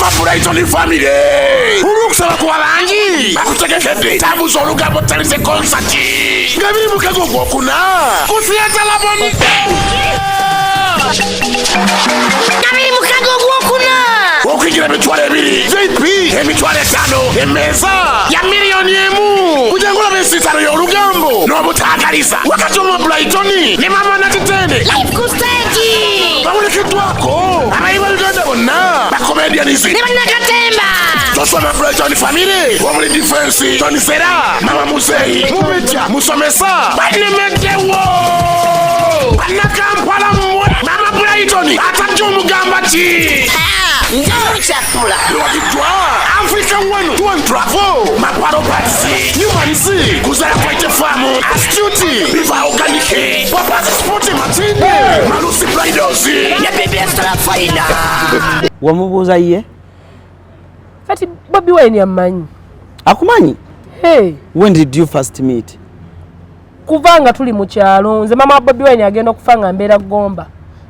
Mama Brighton family. Urukusaba ku balangi. Bakutegekede. Tabuza olugambo talise concert. Ngabiri mukago gwokuna. Kusiyata labonite. Ngabiri mukago gwokuna. Okigira emitwalo ebiri. JP emitwalo 5 emeza ya miliyoni emu. Kujangula besitalo y'olugambo n'obutakaliza. Wakati Mama Brighton ne Mama Natitende. Live ku stage. Bamulekeddwako. Abayiba Uganda bonna. Bakomedianisi. Ne bannakatemba. Tosoma Brighton family. Wamuli defense. Tony Sera. Mama Museyi. Mubeja. Musomesa. Banemeddewo. Bannakampala mmwe. Mama Brighton. Atajja omugamba ki. Ndochakula. Lwakitwa. Africa wenu. Tuwan travel. Maparo patisi. Nyumanisi. Kuzala kwaite famu. Astuti. Biva organike. Papa sporti matinde. Malusi Bridozi. Ya bebe extra faina. Wamubuuza ye? Kati Bobby Wine yamanyi. Akumanyi? Hey. When did you first meet? Kuvanga tuli mu kyalo. Nze mama Bobby Wine agenda okufanga mbeera Gomba.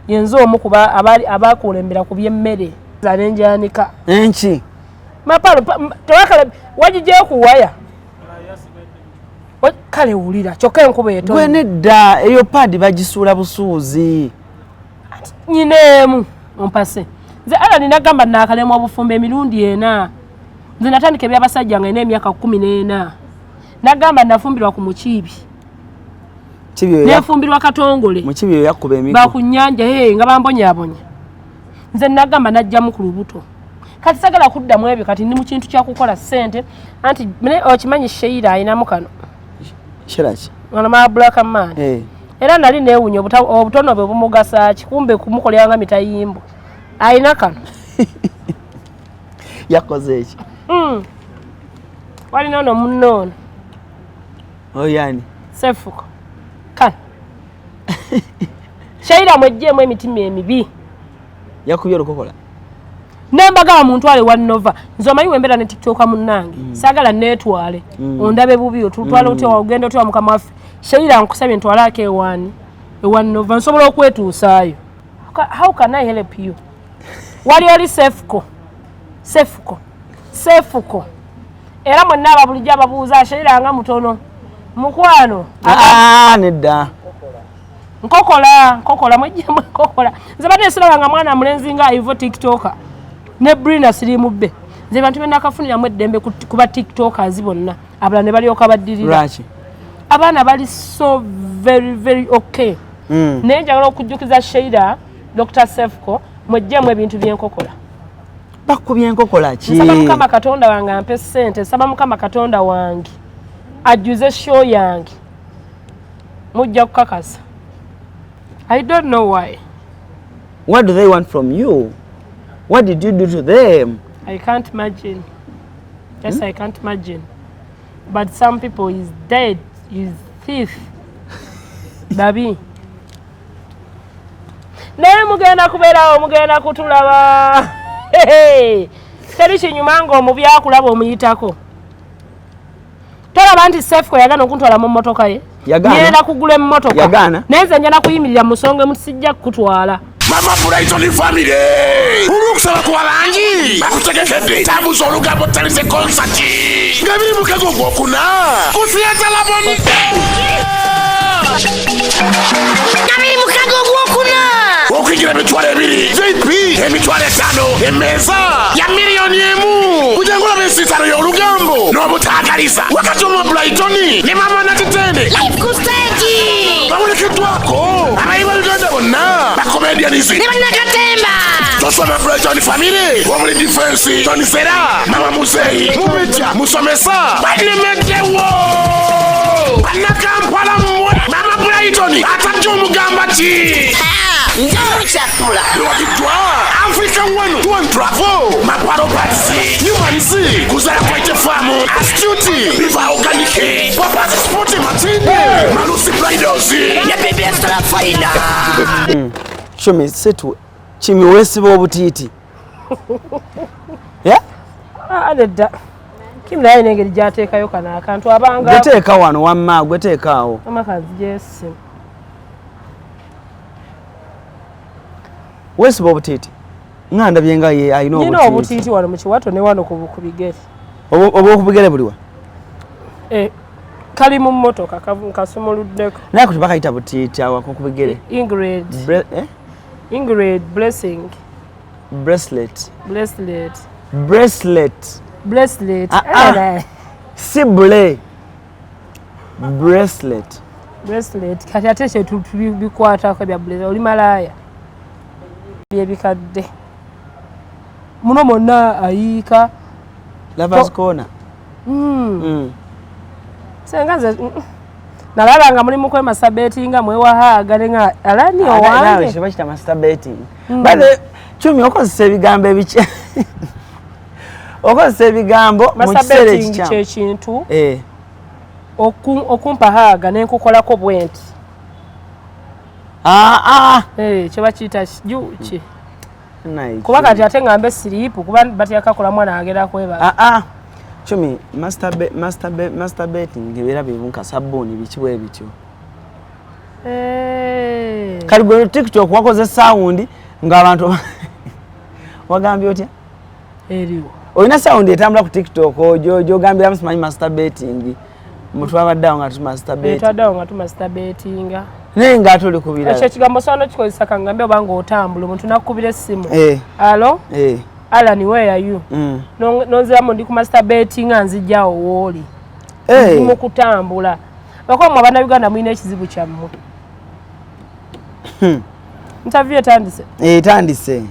Yenzo omu kuba abakulembera ku byemmere. Zanenjanika. Enchi. Mapalo tewakala wajije kuwaya. Kale ulira kyokka enkuba eto. Gwe nedda eyo padi bagisuula busuuzi. Nyinemu ompase. Nze ala ninagamba nakalemu obufumbe emirundi ena. Nze natandika ebyabasajja nga ina emyaka 14. Nagamba nafumbirwa ku mukibi. Kibyo nefumbirwa Katongole. Mukibi yakuba emigo. Ba kunyanja nga bambonya. Nze nagamba najja mu kulubuto. Kati sagala kuddamu ebyo kati ndi mu kintu kya kukola ssente anti okimanyi Sheila ayinamu kano. Shirachi. Wana ma black man. Era nali neewunya obutono bwe bumugasa kikumbe kumukolyanga mitayimbo. Ayina kano. Yakozeeki. Wali nono munnono. Yani. Sefuko. Kano. Sheila mwejjemu emitima emibi. Yakubye olukokola. Nembaga Mutwala Nova. Nzomanyi wembera ne TikTok munnange. Sagala netwale. Ondabe bubi otutwala ote ogenda ote mukama waffe. Sheila nkusabye ntwala ke ewani Nova nsobola okwetuusaayo. How can I help you? Wali Sefuko. Era mwenna ababulijja ababuuza Sheila nga mutono. Mukwano. Nedda. Nkokola mwejjemu nkokola. Nze bate siraba nga mwana mulenzi nga ivo TikToker. Ne Brina siri mubbe. Nze bantu bena kafunira mu eddembe kuba TikTokers bonna. Abala ne balyoka baddirira. Rachi. Abaana bali so very okay. Naye njagala okujjukiza Sheila, Dr. Sefuko, mwejjemu ebintu by'enkokola. Bakubye enkokola ki? Nsaba Mukama Katonda wange ampe ssente, nsaba Mukama Katonda wange ajjuze show yange. Mujja kukakasa. I don't know why. What do they want from you? What did you do to them? I can't imagine. Yes, I can't imagine. But some people is dead, is thief. Babi. Naye mugenda kubeerawo mugenda kutulaba. Teri kinyumango omubi akulaba omuyitako. Tolaba nti Sefuko yagana okuntwala mu mmotoka ye. Yagana kugula emmotoka. Yagana. Nenze njana kuyimirira musonge musijja kutwala. Mama Brighton family. Urukusaba ku balangi. Bakutegekede. Tabuza olugambo talise concert. Ngabiri mukago gwokuna. Kusiyata labonite. Ngabiri mukago gwokuna. Okigira emitwalo ebiri. JP emitwalo 5 emeza ya miliyoni emu. Kujangula besitalo y'olugambo n'obutakaliza. Wakati Mama Brighton ne Mama Natitende. Live ku stage. Bamulekeddwako. Abayiba Uganda bonna. Bakomedianisi. Ne bannakatemba. Tosoma Brighton family. Wamuli defense. Tony Sera. Mama Museyi. Mubeja. Musomesa. Banemeddewo. Bannakampala mmwe. Mama Brighton atajja omugamba ki. Ndochakula. Lwakitwa. Africa wenu. Tuwan travel. Maparo patisi. Nyumanisi. Kuzala kwaite famu. Astuti. Biva organike. Papa sporti matinde. Malusi Bridozi. Ya bebe extra faina. Chumi setu. Chimi wesiba obutiiti. Yeah? Adda. Kim naye nengeri gyateekayo kana akantu abanga. Gweteeka wano wamma gweteekaawo. Amakazi jesi. Wesiba obutiiti. nganda byenga ye ayino obutiti. Nino obutiti wano mu Kiwato ne wano ku bigere. Obo ku bigere buliwa? Kali mu mmotoka kasumuluddeko. Naye kuti bakayita butiti awo ku bigere. Ingrid. Ingrid blessing. Bracelet. Sibule. Bracelet. Kati ate kye tubikwatako bya blazer oli malaya. Byebikadde. Muno monna ayiika. Lovers corner. Sengaze nalabanga muli mukwe masabeti nga mwewahaaga nga alani owange. Nawe bakita masturbating. Bale Chumi okozesa ebigambo ebichi. Okozesa ebigambo mu kiseera ekikyamu. Kye kintu. Okumpa haaga nenkukolako bwenti. Kye bakiyita kijuki. Kuba kati ate ngambe siriipu kuba batyakakola mwana agera kwebaga. Chumi masturbating ngebeera bibunka sabuni bikiwe bityo. Kali gwe TikTok wakoze sound ng'abantu wagambye otya? Eriwo. Oyina sound etambula ku TikTok ojo gambira msimanyi masturbating. Mutu abaddawo nga tumasturbating. Etaddawo nga tumasturbating. Naye nga tuli kubira. Ekyo kigambo sono kikozesa kangambe obanga otambula omuntu nakukubira essimu. Alo? Alan, where are you? Nonziramu ndi ku masturbating nzijjawo wooli. Ndi mu kutambula. Bakoma abana Uganda mulina ekizibu kyammwe. Interview etandise. Etandise.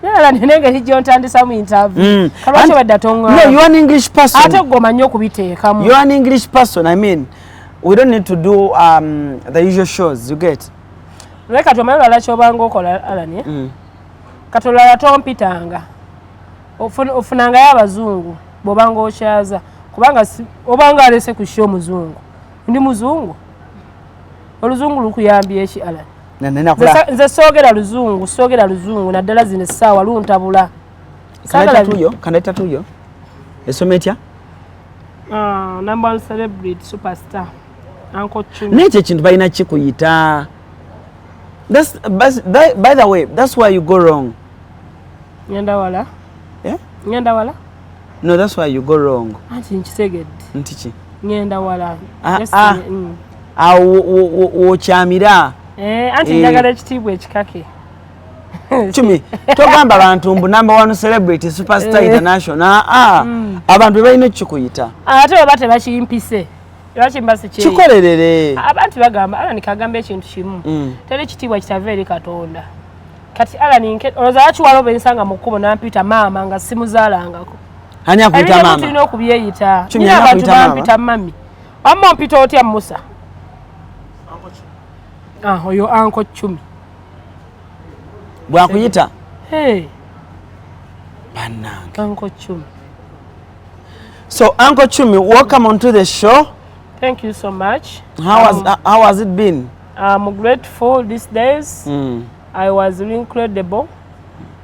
Yala nenge hijjo ntandisa mu interview. Kalwacho badda tonga. No, you are an English person. Ate goma nnyo kubiteekamu. You are an English person. I mean, we don't need to do the usual shows, you get. Leka tomanyi lwala kyobanga okola Alan. Katolala tompitanga. Ofunanga y'abazungu bobanga okyaza kubanga obanga alese ku show muzungu. Ndi muzungu. Oluzungu lukuyambye eki Alan. Nze soogera luzungu naddala zino essaawa luntabula. Kaneta tuyo. Esoma etya? Number one celebrity superstar. Uncle Chumi. N'ekyo ekintu balina kikuyita. By the way, that's why you go wrong. Ngenda wala? Yeah? Ngenda wala? No, that's why you go wrong. Anti nkisegedde. Ntiki? Ngenda wala. Wokyamira. Anti njagala ekitiibwa ekikake. Chumi, togamba abantu mbu number one celebrity superstar international. Abantu balina kikuyita. Ate baba tebakimpise. Tebakimbase kye. Kikolerere. Abantu bagamba Alan kagamba ekintu kimu. Teri ekitiibwa kitava eri Katonda. Kati Alan olowooza akiwala oba ensanga mu kkubo nampita maama nga simuzaalangako. Ani akuyita maama? Ebintu tulina okubyeyita. Chumi abantu bampita mami. Wamma ompita otya Musa? Oyo Uncle Chumi. Bwakuyita? Bannange. Uncle Chumi. So Uncle Chumi, welcome onto the show. Thank you so much. How has it been? I'm grateful these days. I was really incredible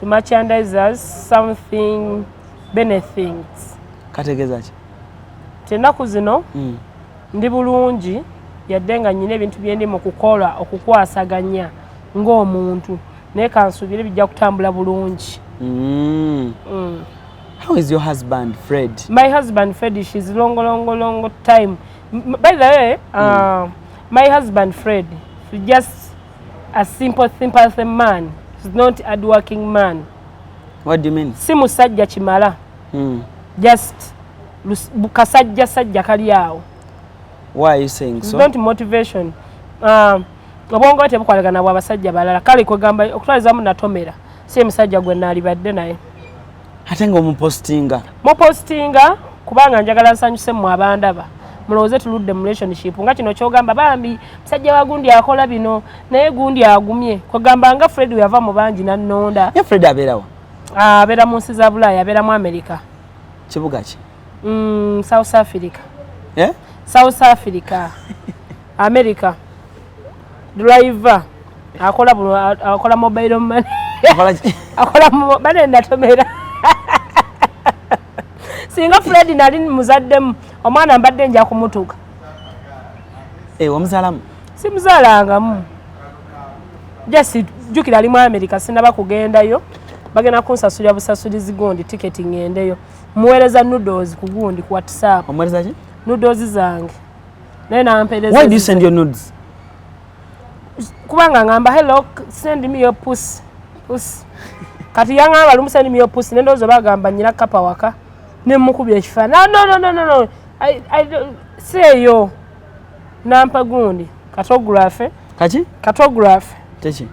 to merchandise us something benefits. Kategeza ki? Tenaku zino ndi bulungi yadde nga nnyina ebintu byendi mu kukola okukwasaganya ng'omuntu naye kansuubire bijja kutambula bulungi. How is your husband, Fred? My husband, Fred, she's long time. By the way, my husband, Fred, is just a simple man. He's not a hard-working man. What do you mean? Si musajja kimala. Just kasajja kali awo. Why are you saying so? Don't motivation. Obongo tebukwalagana bw'abasajja balala. Kale kwegamba okutwalizamu natomera. Si musajja gwe naalibadde naye. Ate ng'omupostinga. Mupostinga kubanga njagala nsanyuse mu abandaba. Mulowooze tuludde mu relationship nga kino kyogamba Bambi musajja wa gundi akola bino naye gundi agumye. Kwegamba nga Fred yava mu bangi nannonda. Ye Fred abeerawa? Abeera mu nsi za Bulaaya, abeera mu America. Kibuga ki? South Africa. South Africa. America. Driver. Akola mobile money. Akola mobile natomera. Singa Fred nali muzaddemu omwana mbadde nja kumutuka. Omuzaalamu? Si muzaalangamu. Just jukira ali mu America sinaba kugendayo. bagenda kunsasulira busasulizi gundi ticket ngendeyo muweereza noodles ku gundi ku WhatsApp omuweereza ki noodles zange naye nampeereza why do you send your nudes kubanga ngamba hello send me your pussy kati yangamba lumu send me your pussy nendozo bagamba nyina kapa waka ne mukubye ekifana no I say yo nampa gundi cartography cartography techi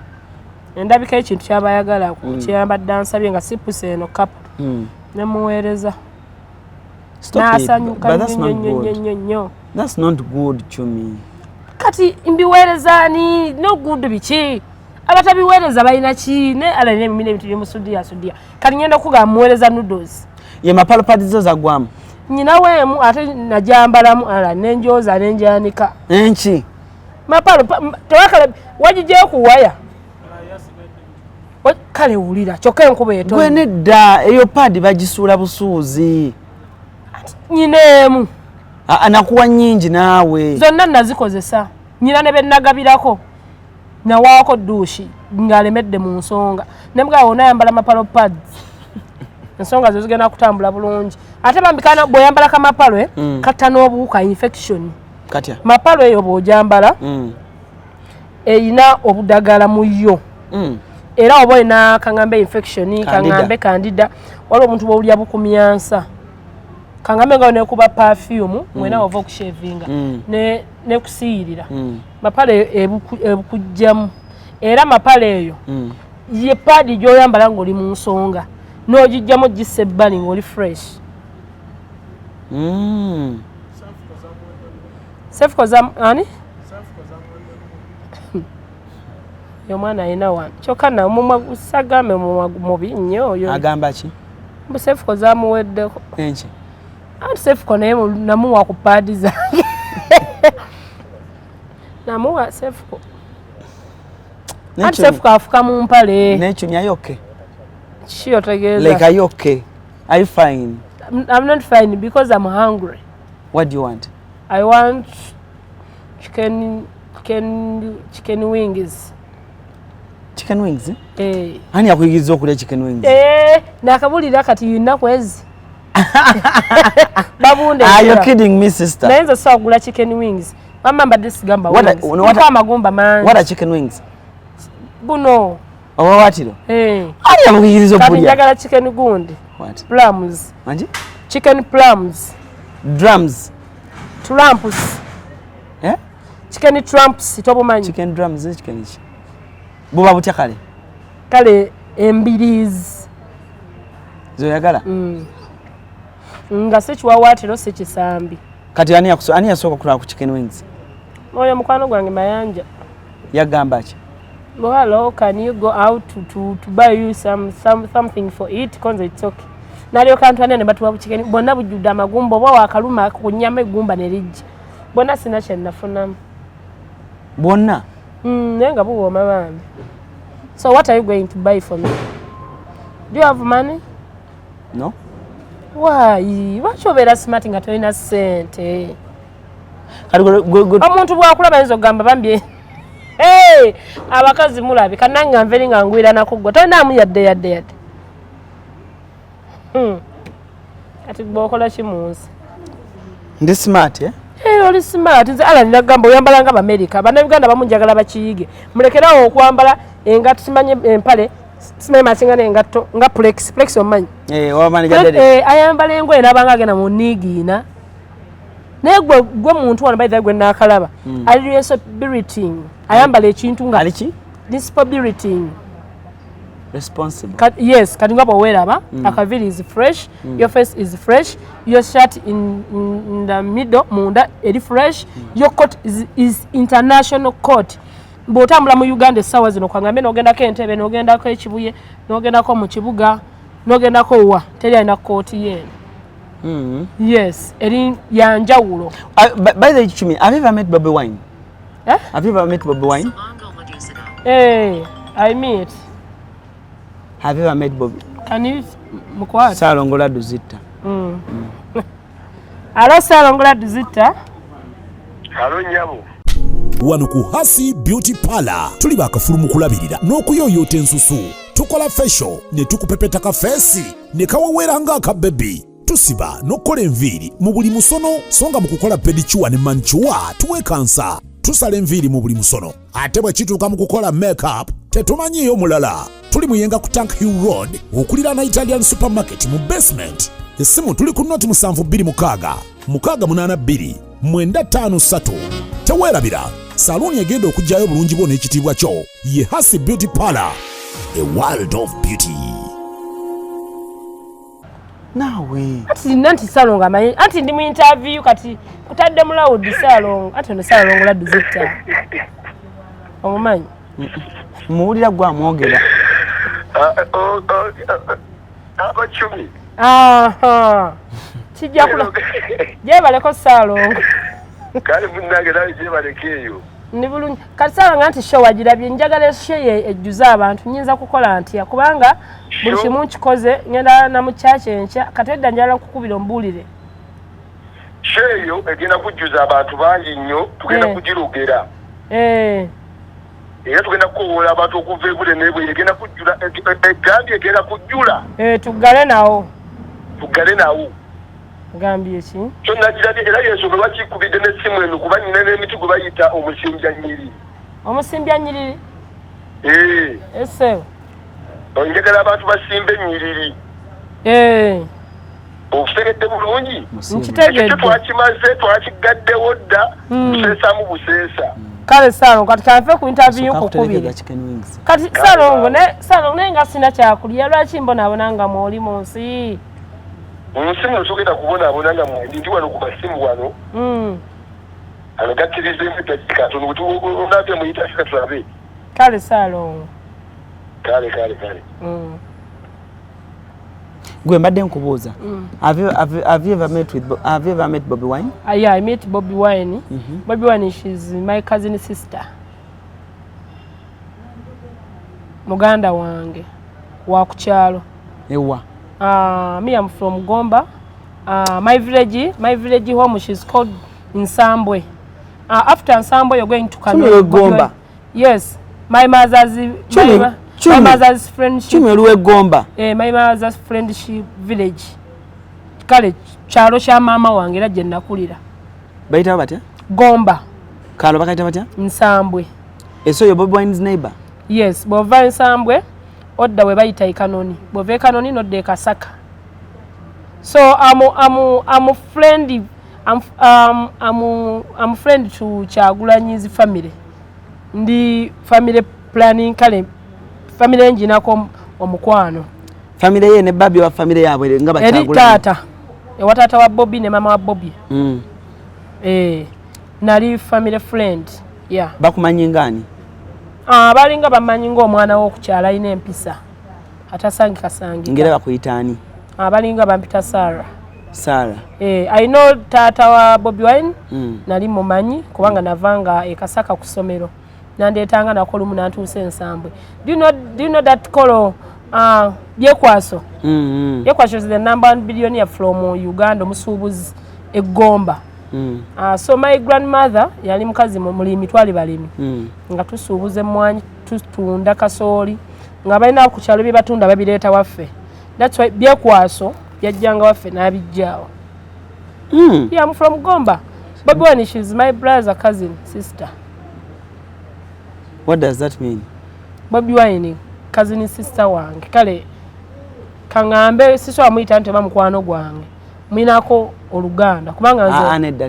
endabika ekintu kyabayagala kiyamba dansabye nga sipusi eno kapa ne muweereza nasanyuka nnyo. That's not good Chumi. Kati mbiweereza ni no good biki abatabiweereza balina ki ne alane mine ebintu byemusudia kati ngenda kuga muweereza noodles ye mapalo padizo za gwamu nyina weemu ate najambalamu ala nenjoza nenjanika enchi mapalo tewakala wajije kuwaya kale ulira kyokka enkuba eto gwe nedda eyo padi bagisuula busuuzi nyineemu anakuwa nyingi naawe zonna nazikozesa nyina ne bennagabirako nawaako duushi ng'alemedde mu nsonga ne mugabo onayambala mapalo pads ensonga zo zigenda kutambula bulungi ate bambikana bw'oyambala kamapalo katta n'obuwuka infection katya mapalo eyo bw'ojambala eyina obudagala mu yo era oba olina kaŋŋambe infection kaŋŋambe candida waliwo omuntu bw'owulya bukumyansa kaŋŋambe nga nekuba perfume mwena ova okushevinga ne kusiyirira mapalo ebukujjamu era mapalo eyo ye padi gy'oyambala ng'oli mu nsonga n'ogijjamu gissa ebbali ng'oli fresh sefukoza ani omwana ayina wano kyokka namumwa gusagambe mubi nnyo oyo agamba ki sefuko zamuweddeko enki anti sefuko naye namuwa ku paadi zange namuwa sefuko anti sefuko afuka mu mpale Chumi are you okay ki otegeeza like are you okay are you fine I'm not fine because I'm hungry. What do you want? I want chicken wings. Chicken wings? Ani akuyigiza okulya chicken wings? Nakabulira kati yina kwezi. Babunde. Are you kidding me, sister? Naenza sawa kula chicken wings. Mama mbadisi gamba wings. What are chicken wings? Buno. Owawatiro? Ani akuyigiza okulya? Kati njagala chicken gundi. What? Plums. Manji? Chicken plums. Drums. Trumps. Yeah? Chicken trumps tobo manyi. Chicken drums chicken ichi. Buba butya kale. Kale embiriz. Zoyagala? Nga sekiwawatiro sekisambi. Kati ani yasoka kula ku chicken wings? Oyo mukwano gwange mayanja. Yagamba ki? Well, hello, can you go out to buy you something for it? Konza it's okay. Nalio kantu anene batuwa chicken bonna bujudde amagumba oba wakaluma ku nnyama egumba ne lijja. Bonna sina kye nafunamu. Bonna? Nenga buwooma bambi. So what are you going to buy for me? Do you have money? No. Why? Wachobeera smart nga tolina ssente. Omuntu bwakulaba ayinza okugamba bambi abakazi mulabi kananga nveri nga ngwira nakugwa tolinamu yadde. Kati bwokola ki munsi? Ndi smart oli smart. Nze alanira gamba oyambala nga America. Bannayuganda bamu njagala bakiyige. Mulekerawo okwambala engatto simanye empale simanyi masinga n'engatto nga plex omanyi. Wamanyi gadede. Ayambala engoye n'abanga agenda mu niigiina. Naye gwe muntu wano by the way gwe naakalaba. Ali responsibility. Ayambala ekintu nga aliki? Responsibility. Responsible. Yes, kati nga bweweraba akaviri is fresh, your face is fresh, your shirt in the middle munda eri fresh, your coat is international coat. Bw'otambula mu Uganda essaawa zino kwangambe n'ogendako Entebbe n'ogendako Ekibuye n'ogendako mu kibuga n'ogendako wa teri alina kooti yeeno. Yes, eri yanjawulo. By the way, Chumi, have you ever met Bobby Wine? Have you ever met Bobby Wine? I meet. Have you ever met Bobby? Can you mukwata? Salongola Duzita. Alo Salongola Duzita. Alo nyabo. Wano ku Hasi Beauty Parlor tuli bakafulu mu kulabirira n'okuyooyoota ensusu. tukola facial ne tukupepeta ka face ne kawawera nga aka baby tusiba nokola enviiri mu buli musono songa mu kukola pedicure ne manicure tuwekansa tusala enviiri mu buli musono ate bwe kituuka mu kukola makeup tetumanyiyo mulala tuli muyenga ku Tank Hill Road okulira na Italian supermarket mu basement essimu tuli ku noti 72 682 953 teweerabira saluni egenda okujjayo bulungi bwo n'ekitiibwa kyo ye Hasi Beauty Parlor, a world of beauty. Nawe ati nanti salonga manyi ati ndi mu interview kati kutadde mu loud salonga ati no salonga la dizetta omumanyi muwulira gwa mwogera Chumi. aha kijja kula jebaleko salonga Kale munnange nawe gyebalekeeyo. Ni bulungi kati salonga nti show wagirabye njagala show ejjuza abantu nyinza kukola ntya kubanga buli kimu kikoze ngenda na mu church enkya katedda njala kukubira ombulire Sheyo egenda kujjuza abantu bangi nnyo tugenda kugirogera. Era tugenda kuwola abantu okuva ebule n'ebwe egenda kujjula egambye egenda kujjula. Tugale nawo. Tugale nawo. Gambye ki? So nakirabye era y'ensonga lwaki kubidde n'essimu eno kuba nina n'emiti gwe bayita omusimbya nnyiriri. Omusimbya nnyiriri? Ese. Njagala abantu basimbe ennyiriri. Okutegedde bulungi. Nkitegedde. Twakimaze twakigaddewo dda buseesamu buseesa. Kale Salongo kati kanfe ku interview kukubira. Kati Salongo ne nga sina kyakulya lwaki mbonabona nga mwoli mu nsi. Omusimu osogenda kubonaabona nga ndi wano ku masimu wano. Agakkiriza emiddakiika katono butuonate muyita tulabe. Kale Salongo. Kale. Gwe mbadde nkubuuza. Have you ever met Bobby Wine? Yeah, I met Bobby Wine. Bobby Wine, she's my cousin sister. Muganda wange wa kukyalo. Ewa. Me I'm from Gomba. My village home she's called Nsambwe. After Nsambwe you're going to Kano. Gomba. Yes. My mother's friendship. Chumi luwe Gomba. My mother's friendship village. Kale kyalo kya mama wange era gye nakulira. Bayita batya? Gomba. Kalo bakayita batya? Nsambwe. So your Bobby Wine's neighbor? Yes, bova Nsambwe odda we bayita ikanoni. Bova ikanoni nodde e Kasaka. So I'm a friend. I'm friend to Kyagulanyi's family. Ndi family planning kale family enginako omukwano. Family ye ne Bambi wa family yabwe nga Bakyagulanyi. Tata. Ewa tata wa Bobby ne mama wa Bobby. Nali family friend. Yeah. Bakumanyi ngani? Balinga bamanyi ng'omwana w'okukyala alina empisa. Atasangika. Ngera bakuyitaani? Balinga bampita Sarah. I know tata wa Bobby Wine. Nali mumanyi kubanga navanga e Kasaka ku ssomero. Nandeetanga nakolumu nantuuse Nsambwe. Do you know that Kolo Byekwaso? Byekwaso is the #1 billionaire from Uganda, omusuubuzi e Gomba. So my grandmother yali mukazi mulimi twali balimi. Nga tusuubuze emmwanyi tutunda kasooli nga balina ku kyalo bye batunda babireeta waffe. That's why Byekwaso yajjanga waffe n'abijjaawo. Yeah, I'm from Gomba. Bobby Wine, she's my brother, cousin, sister. What does that mean? Bobby Wine, cousin sister wange. Kale kangambe siso amuyita nti mukwano gwange. Mwinako Oluganda kubanga nze nedda.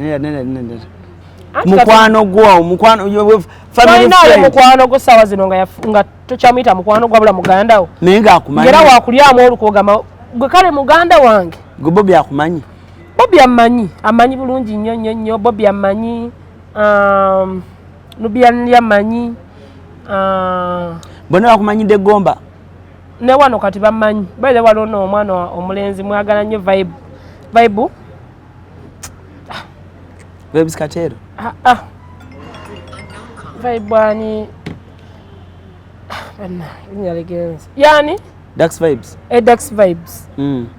Mukwano gwo, family friend. Mukwano go sawa zino nga tokyamuyita mukwano gwa bula muganda wo. Nenga akumanyi. Era wakulyamu olukogama gwe kale muganda wange. Gwe Bobby akumanyi? Bobby amanyi bulungi nnyo. Bobby amanyi Nubian amanyi bonna bakumanyidde Gomba ne wano kati bamanyi bale walono omwana omulenzi mwagala nnyo vibe Vibes Katero vibe ani nyalegenzi yani Dax Vibes Dax Vibes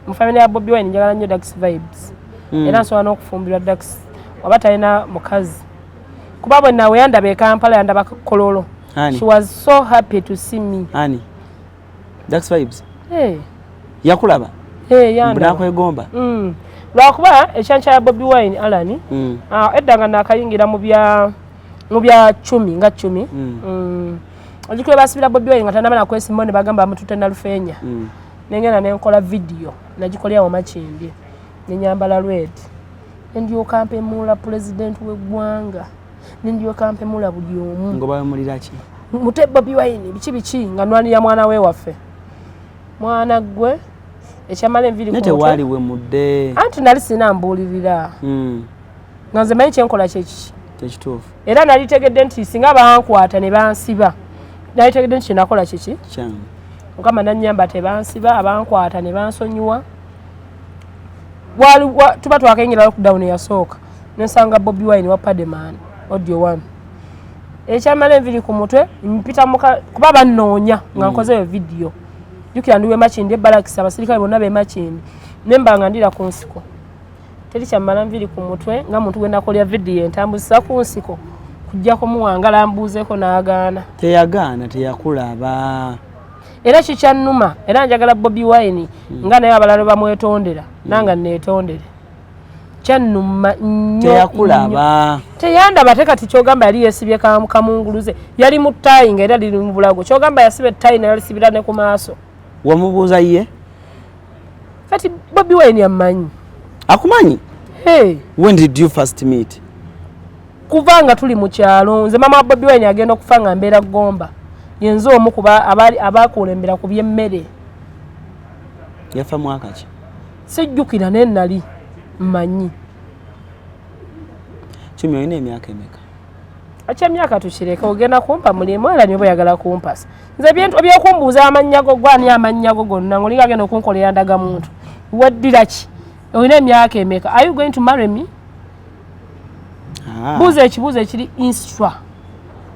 mu family ya Bobby Wine njagala nnyo Dax Vibes era nsobola n'okufumbirwa Dax waba talina mukazi kuba bwe nawe yandaba e Kampala yandaba Kololo. She was so happy to see me. Dax Vibes hey yakulaba hey yanda nakwegomba lwakuba ekyancha ya Bobi Wine Allan eddanga nakayingira mu bya Chumi nga Chumi ajikwe basibira Bobi Wine nga tanamana kwesimone bagamba amutute na lufenya nengena nenkola video nagikolya wa machimbi nenyambala red ndiyo kampe mula president w'eggwanga ndiyo kampe mula buli omu ngoba mulirachi mute Bobi Wine bichi nga nwani ya mwana we waffe mwana gwe ekyamala enviri nete wali we mudde anti nali sinambulirira nga nze manyi kyenkola kyeki tekituufu era nali tegedde nti singa bankwata ne bansiba nali tegedde nti kinakola kiki kyange mukama nanyamba tebansiba abankwata ne bansonyiwa tuba twakengera lockdown yasooka nensanga Bobi Wine wa Pademan audio 1 ekyamala enviri ku mutwe mpita kuba bannoonya nga nkoze video jukira ndiwe machindi balakisa abasirikale bonna be machindi nembanga ndira ku nsiko teri kyamala nviri ku mutwe nga muntu gwenda kolya video entambuzisa ku nsiko kujja kumuwangala mbuzeeko n'agaana teyakulaba era kikyannuma era njagala Bobi Wine nga naye abalala bamwetondera nanga neetondere kyannuma nnyo teyakulaba teyandaba te kati kyogamba yali yeesibye kamunguluze yali mu ttayi nga era liri mu bulago kyogamba yasiba ettayi naye yalisibira ne ku maaso wamubuuza ye kati Bobi Wine ammanyi akumanyi hey when did you first meet kuvanga tuli mu kyalo nze mama Bobi Wine agenda okufa nga mbeera Gomba yenzo omu kuba abakulembera ku byemmere yafa mwaka ki sijjukira ne nali mmanyi Chumi oyina emyaka emeka akyemyaka tukireka ogenda kumpa mulimu era nibo yagala kumpasa nze bintu ebyokumbuuza amannya go gwani amannya go gonna ngolinga agenda okunkolera ndaga muntu waddira ki oyina emyaka emeka are you going to marry me buuza ekibuuzo ekiri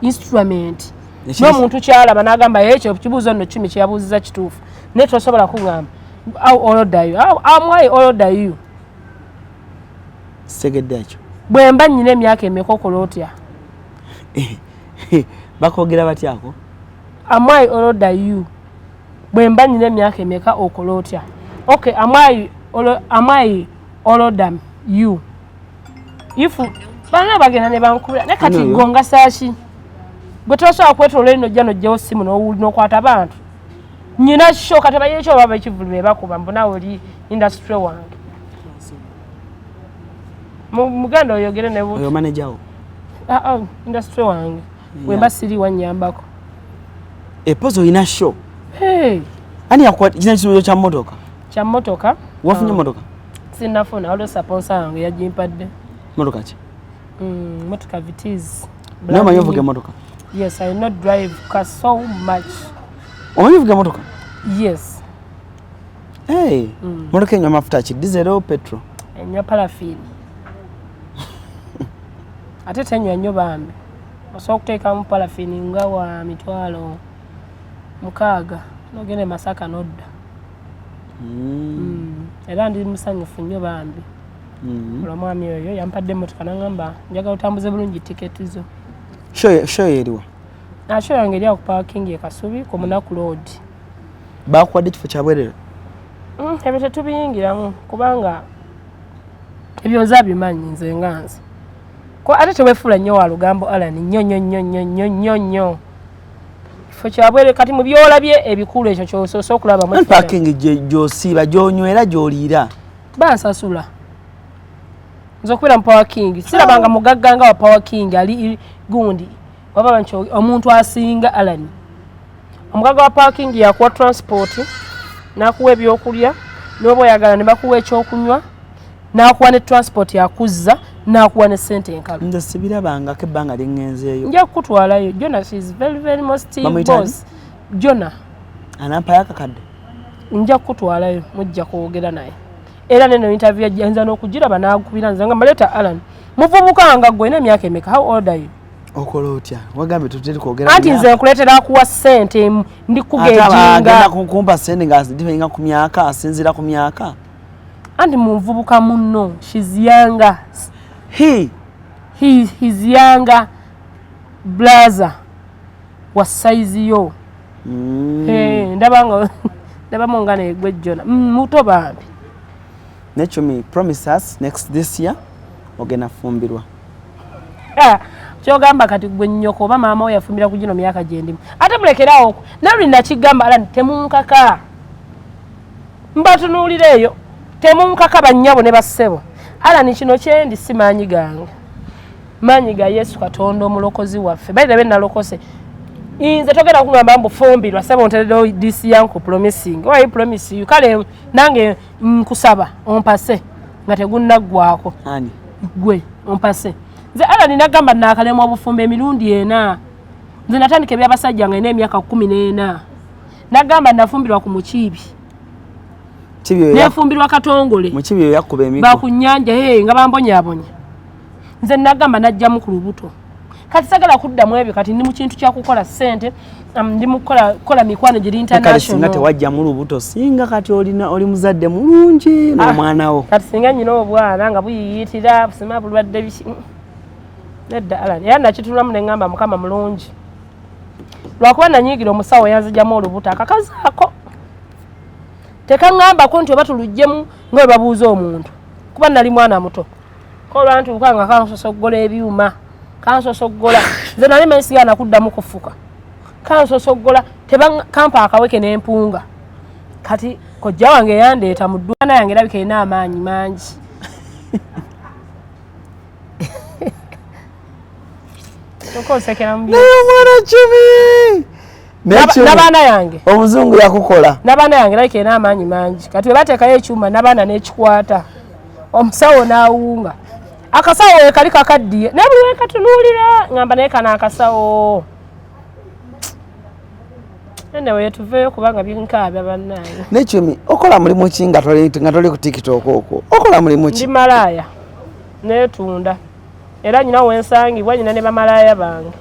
instrument n'omuntu kyalaba n'agamba ekyo kibuuzo nno Chumi kyeyabuuziza kituufu naye tosobola kuŋŋamba how old are you am I old are you segedde ekyo bwe mba nnyina emyaka emeka okola otya bakogera batyako am I old are you bwe mba nnyina emyaka emeka okola otya okay am I older than you if bana bagenda ne bankubira ne kati gonga saaki bwe tosobola kwetolera eno jja nojjawo simu n'okwata abantu nyina shoka tebaye ekyo baba ekivulu be bakuba mbona oli industry wange muganda oyogere ne oyo manager wo industry wange wemba siri wanyambako epozo ina show hey ani yakwa kina kisozo kya motoka wafunye motoka sinafuna waliwo sponsor yange yagimpadde motoka ki motoka Vitiz no manyo vuga motoka yes I not drive car so much omanyi vuga motoka yes hey motoka enywa mafuta ki diesel or petrol enywa paraffin ate tenywa nnyo bambi osobola okuteekamu paraffin nga wa mitwalo 6 nogende Masaka nodda era ndi musanyufu nnyo bambi olwamwami oyo yampadde emmotoka nangamba njagala otambuze bulungi tiketi zo show eriwa show yange eri ku parking e Kasubi ku Munaku Road bakuwadde kifo kyabwerere ebyo tetubiyingiramu kubanga ebyo nzabimanyi nze nganze ko ate teweefula nnyo wa lugambo Allan nnyo kifo kyabwere kati mu byolabye ebikulu ekyo kyosoose okulabamu parking gyosiiba gyonywera gyoliira bansasula nze okubeera mu parking sirabanga mugagga nga wa parking ali gundi waba nti omuntu asinga Allan omugagga wa parking yakuwa transport n'akuwa ebyokulya n'oba oyagala ne bakuwa ekyokunywa n'akuwa ne transport yakuzza n'akuwa ne ssente enkalu nze sibirabangako ebbanga liŋŋenzeeyo nja kukutwalayo Jona she is very most boss Jona anampayo akakadde nja kukutwalayo mujja kwogera naye era neno interview yajjanza n'okugiraba n'akubira nze nga maleta Allan muvubuka nga gwe n'emyaka emeka how old are you okola otya wagambe tuteri kwogera anti nze nkuleetera akuwa ssente ndi kugeejinga kumpa ssente nga ndivenga ku myaka asinziira ku myaka anti muvubuka munno she's younger he's younger brother wa size yo ndaba ngana egwe jjona muto Bambi. Ne Chumi promise us this year ogenda fumbirwa. Kyogamba kati gwe nnyoko oba maama we yafumbira ku gino myaka gyendimu. Ate mulekerawo naluli nakigamba ala temunkaka. Mbatunuulira eyo temunkaka bannyabo ne bassebo. Ala ni kino kyendi si maanyi gange. Maanyi ga Yesu Katonda omulokozi waffe. Baita be nalokose. Inze togera kungamba mbu fumbirwa sebo nteredo this yanku promising. Why you promise you kale nange nkusaba ompase nga tegunnaggwako. Ani Gwe ompase. Nze ala ninagamba nakalemu obufumbe emirundi ena. Nze natandika ebyabasajja nga ine emyaka 14. Nagamba nafumbirwa ku mukibi. Kibyo ya. Nefumbirwa Katongole. Mukibi yakuba emiko. Ba kunyanja nga bambonyabonya. Nze nagamba najja mu kulubuto. Kati sagala kuddamu ebyo kati ndi mu kintu kya kukola ssente ndi mu kola mikwano giri international. Kati wajja mu lubuto singa kati oli muzadde mulungi n'omwana wo. Kati singa nyina obwana nga buyiyitira busima bulwadde biki. Nedda ala yana kitulamu ne ngamba Mukama mulungi. Lwakuba nanyigira omusawo yanzijjamu olubuto akakazaako. Tekangamba ko nti oba tulujjemu nga babuuza omuntu. Kuba nali mwana muto. Ko lwantu ukanga kansosogola ebyuma. Kansosogola. Nze nali mensigana kuddamu kufuka. Kansosogola kampa akaweke n'empunga. Kati kojja wange yandeeta mu ddwana yange erabika erina amaanyi mangi. Tokosekera mbi. Mwana Chumi. N'abaana yange. Omuzungu yakukola. N'abaana yange erabika erina amaanyi mangi. Kati webateekayo ekyuma n'abaana n'ekikwata. Omusawo n'awunga. Akasawo kali kakaddiye. Ne buli wekatunuulira ngamba naye kana akasawo. Anyway tuveyo kubanga binkaabya bannange. Ne Chumi okola mulimu ki nga toli ku TikTok okwo? Okola mulimu ki? Ndi malaya. Netunda. Era nyina wensangibwa nyina ne bamalaya bange.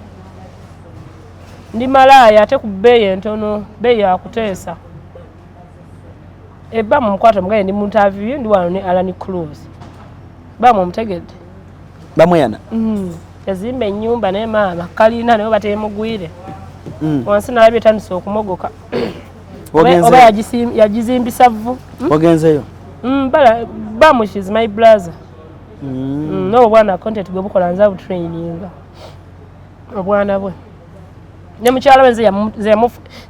Ndi malaya ate ku bbeeyi entono, bbeeyi akuteesa. Ebba mumukwata mugaye ndi mu interview ndi wano ne ALLANCRUZ. Bamu omutegedde. Bamuyana. Yazimba ennyumba ne maama kalina naye batemugwire. Wansi nalabye tandise okumogoka. Oba yagizimbisa vvu. Ogenzeyo. Bamu she's my brother. No bwana content gwe bukola nza bu training. Obwana bwe. Ne mukyalo wenze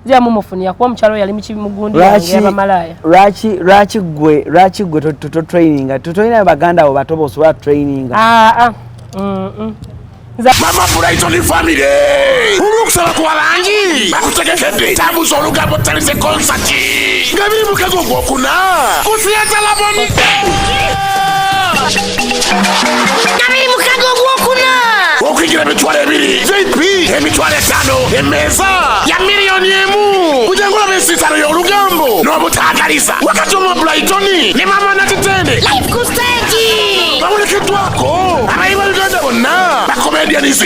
ya mumufunia kwa mukyalo yali mikimugundi ya bamalaya. Rachi gwe to training. Tutoina baganda abo batobo oswa training. Mama Brighton family. Ulukusaba kwa bangi. Bakutegekedde. Tabuzo olugambo talise concert. Ngabiri mukago gwokuna. Kusiyata laboni. Ngabiri mukago gwokuna. Okwigira emitwalo 2. JP emitwalo 5. Emeza ya miliyoni 1. Kujangula besitano y'olugambo. N'obutaagaliza. Wakati Mama Brighton ne Mama Natitende. Live ku stage. Bamulekeddwako. Abayiba Uganda bonna. Comedians.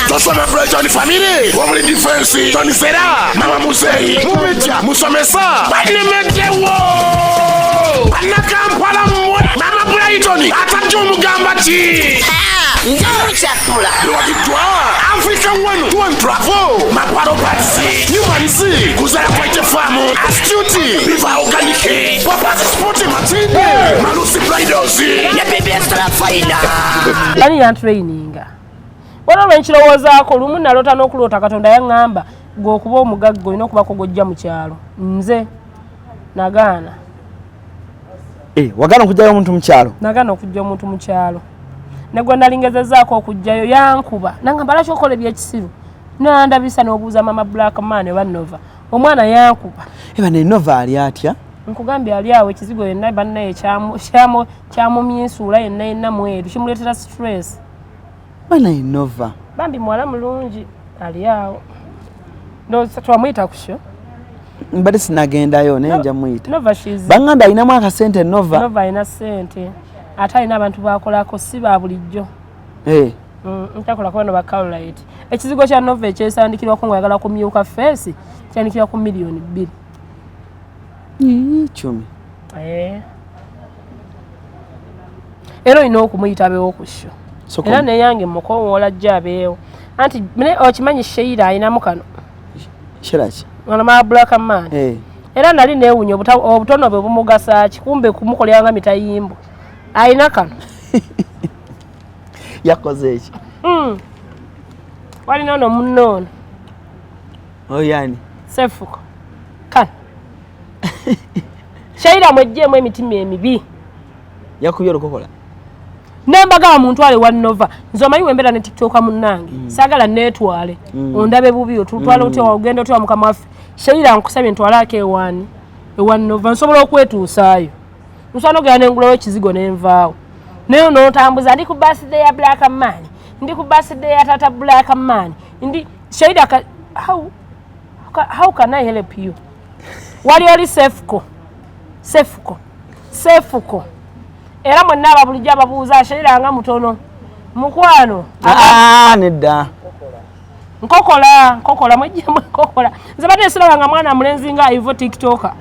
Tosoma Brighton family. Womuli defense. Tony Sera. Mama Musei. Mumeta. Musomesa. Banemetewo. Banakampala mwe. Mama Brighton. Atajja omugamba ki. Njalo chakula. Lwakitwa. Africa one travel. Maparo patsi. Nyumanzi. Kuzala kwa famu. Astuti. Biva organike. Papa sport matinde. Malusi Bridals. Ya bebe extra faina. Bani ya training. Wano lwenkirowozaako lumu nalota n'okulota Katonda yaŋŋamba g'okuba omugagga olina okubako gojja mu kyalo. Nze nagaana. Wagaana okujjayo omuntu mu kyalo? Nagaana okujja omuntu mu kyalo. Ne gwe nalingezezaako okujjayo yankuba. Nangamba lwaki okola ebyekisiru? Nandabisa n'obuuza Mama Black Man oba Nova. Omwana yankuba. Ne Nova ali atya? Nkugambye ali awo ekizigo yenna bannaye kyamumyinsuula yenna mweru kimuleetera stress. Bana Nova. Bambi mwala mulungi ali awo. No twamuyita kusho. Mbadde sinagendayo naye nja muyita. Nova she's. Banganda alina mwaka sente Nova. Nova ina sente. Ate alina abantu bakolako si ba bulijjo. Ntakola kwa no bakalite. Ekizigo kya Nova ekyesandikirwa ko ngayagala kumyuka face kyandikirwa ku miliyoni 2. Chumi. Ero ino okumuyita bewo kusho. Era neyange mukowola jjabeewo. Anti mine okimanyi Sheila ayinamu kano. Chirachi. Ngana ma black man. Era nali neewunya obutono bwe bumugasa kikumbe kumukolyanga mitayimbo. Ayina kano. Yakoze eki. Wali nono munnono. Yani. Sefuko. Kano. Shaira mwejjemu emitima emibi. Yakubye olukokola. Nembaga Amutwala Nova. Nzomanyi wembera ne TikTok munnange. Sagala netwale. Ondabe bubi otutwala otya ogenda otya mukama waffe. Shaira nkusabye ntwala ake ewani Nova nsobola okwetuusaayo. Nsano gane ngulo kizigo nenvaawo. Nayo notambuza ndi ku birthday ya Black Man. Ndi ku birthday ya Tata Black Man. Ndi Shaira how can I help you? Wali oli Sefuko. Era mwenna ababulijja ababuuza Shaira nga mutono. Mukwano. Nedda. Nkokola mwejjemu nkokola. Nze bate sirabanga mwana mulenzi nga ivo TikToker.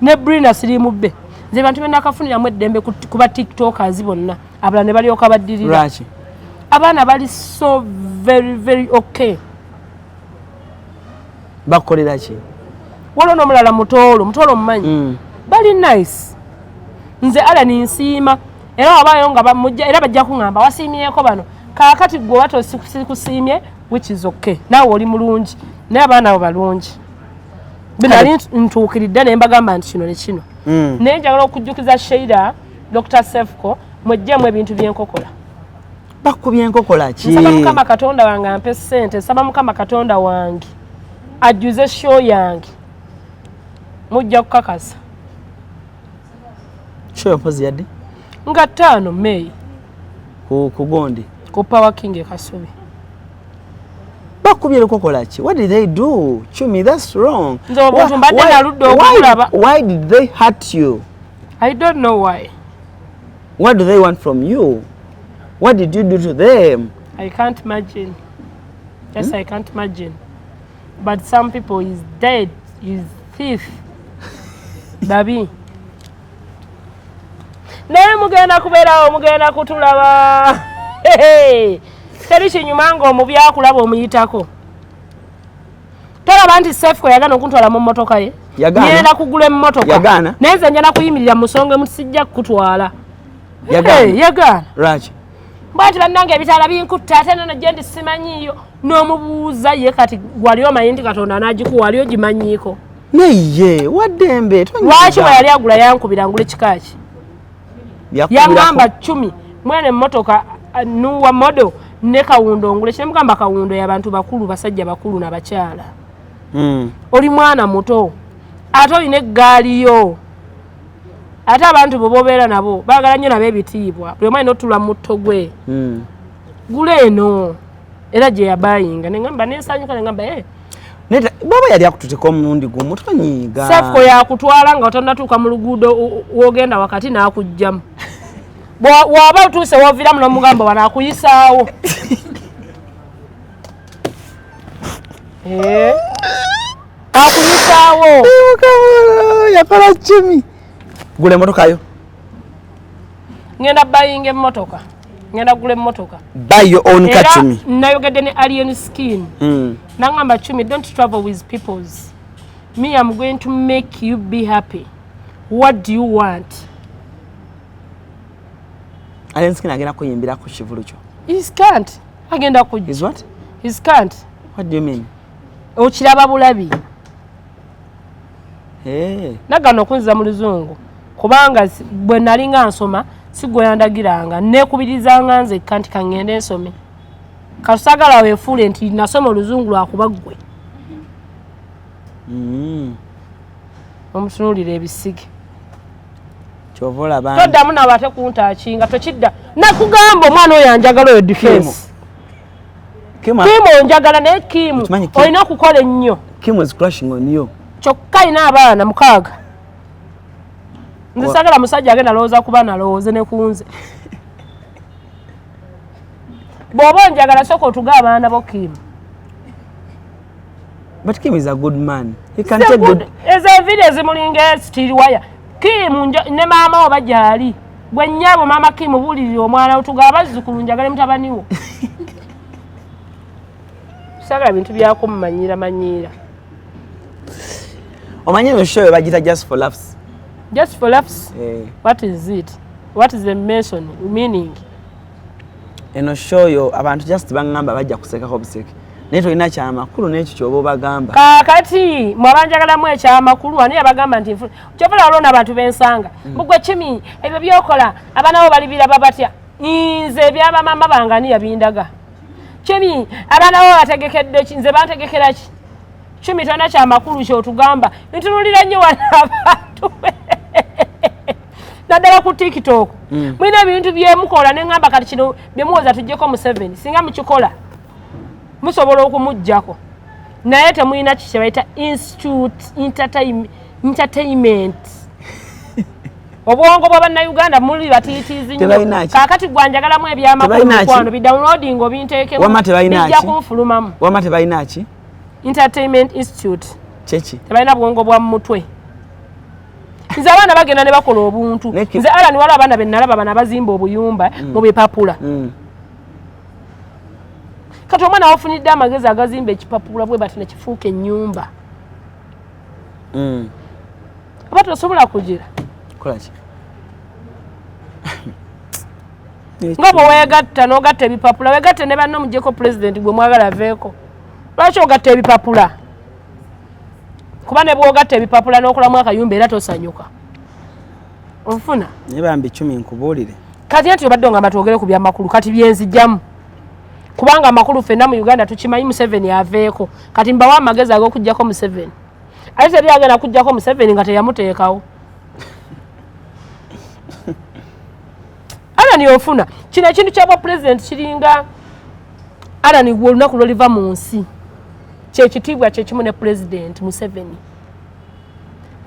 Ne Brina sirimu bbe. Nze bantu bena akafunira mu eddembe kuba TikTokers bonna. Abala ne balyoka baddirira. Rachi. Abaana bali so very okay. Bakolera ki? Waliwo n'omulala mutolo mumanyi. Bali nice. Nze ala ninsiima. Era wabaayo nga bamujja era bajja kuŋŋamba wasiimyeko bano. Kaakati gwe wato sikusiimye which is okay. Naawe oli mulungi. Naye abaana abo balungi. Binali ntuukiridde ne mbagamba nti kino ne kino. Naye njagala okujjukiza Shaira, Dr. Sefko, mwejjemu ebintu by'enkokola. Bakubye enkokola ki? Nsaba Mukama Katonda wange ampe ssente, nsaba Mukama Katonda wange ajjuze show yange. Mujja kukakasa. Show yopozi yadde? Nga 5 May. Kugondi. Ku Power King Kasubi. Bakubye enkokola ki? What did they do? Chumi, that's wrong. Why did they hurt you? I don't know why. What do they want from you? What did you do to them? I can't imagine. Yes, I can't imagine. But some people is dead, is thief. Babi. Naye mugenda kubeerawo mugenda kutulaba. Teri kinyuma ng'omubi akulaba omuyitako. Tolaba nti Sefko yagana okuntwala mu mmotoka ye. Ngenda kugula emmotoka. Yagana. Naye nze njana kuyimirira musonge musijja kutwala. Yagana. Rachi. Bwati bannange ebitala binkutta ate nno gye ndi simanyiyo. N'omubuuza ye kati gwaliyo omanyi nti Katonda n'agikuwa waliyo gimanyiiko. Neye waddembe. Lwaki bwe yali agula yankubira ngule kika ki? Yangamba Chumi mwene emmotoka nuwa modo ne Kawundo ngule kye mugamba Kawundo y'abantu bakulu basajja bakulu n'abakyala. Oli mwana muto. Ate olina eggaali yo. Ate abantu bo bobeera nabo baagala nnyo nabo ebitiibwa. Buli omu alina otula mu mutto gwe. Gula eno. Era gye yabayinga. Ne ngamba nensanyuka ne ngamba Neta baba yali akututeko omundi gumu tonyiga. Sefko yakutwala nga otannatuuka mu luguudo wogenda wakati n'akugjamu. Bw'aba otuuse wooviramu n'omugamba wanaakuyisaawo. Akuyisaawo. Yakola Chumi. Gula emmotoka yo. Ngenda bayinga emmotoka. Ngenda gula emmotoka. Buy your own car, Chumi. Nayogedde ne alien skin. Nangamba Chumi, don't travel with peoples. Me, I'm going to make you be happy. What do you want? Alien skin agenda kuyimbira ku kivulu kyo. He can't. Agenda kujja. Is what? He can't. What do you mean? Okiraba bulabi. Nagano okunziza mu luzungu. Kubanga bwe nalinga nsoma sigwe yandagiranga nekubirizanga nze kanti kangende nsome. Kasagala weefule nti nasoma oluzungu lwakuba ggwe. Omutunulire ebisige. Chovola bana. Toddamu nabate kuntaakinga tokidda. Nakugamba omwana oyo anjagala oyo defense. Kimu onjagala naye Kimu olina okukola ennyo. Kimu is crushing on you. Kyokka alina abaana 6. Nze sagala musajja agenda alowooza ku baana alowooze ne kunze. Bw'oba onjagala sooka otuga abaana bo Kimu. But Kim is a good man. He can take good. Ezo video zimulinga steel wire. Kimu ne maama oba gyali. Bwe nnyabo maama Kimu bulirira omwana otuga abazzukulu njagala mutabani wo. Sagala bintu byakumumanyira. Omanye no show bagita just for laughs. Just for laughs? What is it? What is the meaning? Eno show yo abantu just bangamba bajja kuseka ko buseke. Neto ina kya makulu n'ekyo kyobo bagamba. Kakati mwabanjagala mwe kya makulu ani abagamba nti kyobala olona abantu bensanga. Mugwe Chumi ebyo byokola abanawo balibira babatya. Nze byaba mama bangani yabindaga. Chumi abanawo bategekedde nze bantegekera ki? Chumi tana kya makulu kyo tugamba. Ntunulira nnyo abantu. Nadala ku TikTok. Mwina ebintu byemukola ne ngamba kati kino byemuwoza tujjeko mu 7. Singa mukikola. Musobola okumujjako. Naye temuyina kiki bayita institute entertainment. Obwongo bw'Abannayuganda muli batiitiizi nnyo. Kaakati gwanjagalamu ebyamakulu mukwano bidownloading obinteekemu. Wama tebalina ki? Bijja kunfulumamu. Wama tebalina ki? Entertainment Institute. Chechi. Tebalina bwongo bwa mutwe. Nze abaana bagenda ne bakola obuntu. Nze Allan wala abaana be nalaba bana bazimba obuyumba mu bipapula. Kati omwana wafunidde amagezi agazimba ekipapula bwe bati ne kifuuka ennyumba. Oba tosobola kugira. Kola ki? Nga bwe weegatta n'ogatta ebipapula weegatte ne banno muggyeko pulezidenti gwe mwagala aveeko. Lwaki ogatta ebipapula? Kuba ne bw'ogatta ebipapula n'okolamu akayumba era tosanyuka. Ofuna? Naye Bambi Chumi nkubuulire. Kati enti obadde ngamba twogere ku byamakulu kati byenzijjamu. Kubanga amakulu ffenna mu Uganda tukimanyi Museveni aveeko. Kati mbawa amagezi ag'okuggyako Museveni. Ate teri agenda kuggyako Museveni nga teyamuteekawo. Allan ofuna. Kino ekintu ky'abwa pulezidenti kiringa Allan gwe olunaku lw'oliva mu nsi. Kyekitiibwa kyekimu ne pulezidenti Museveni.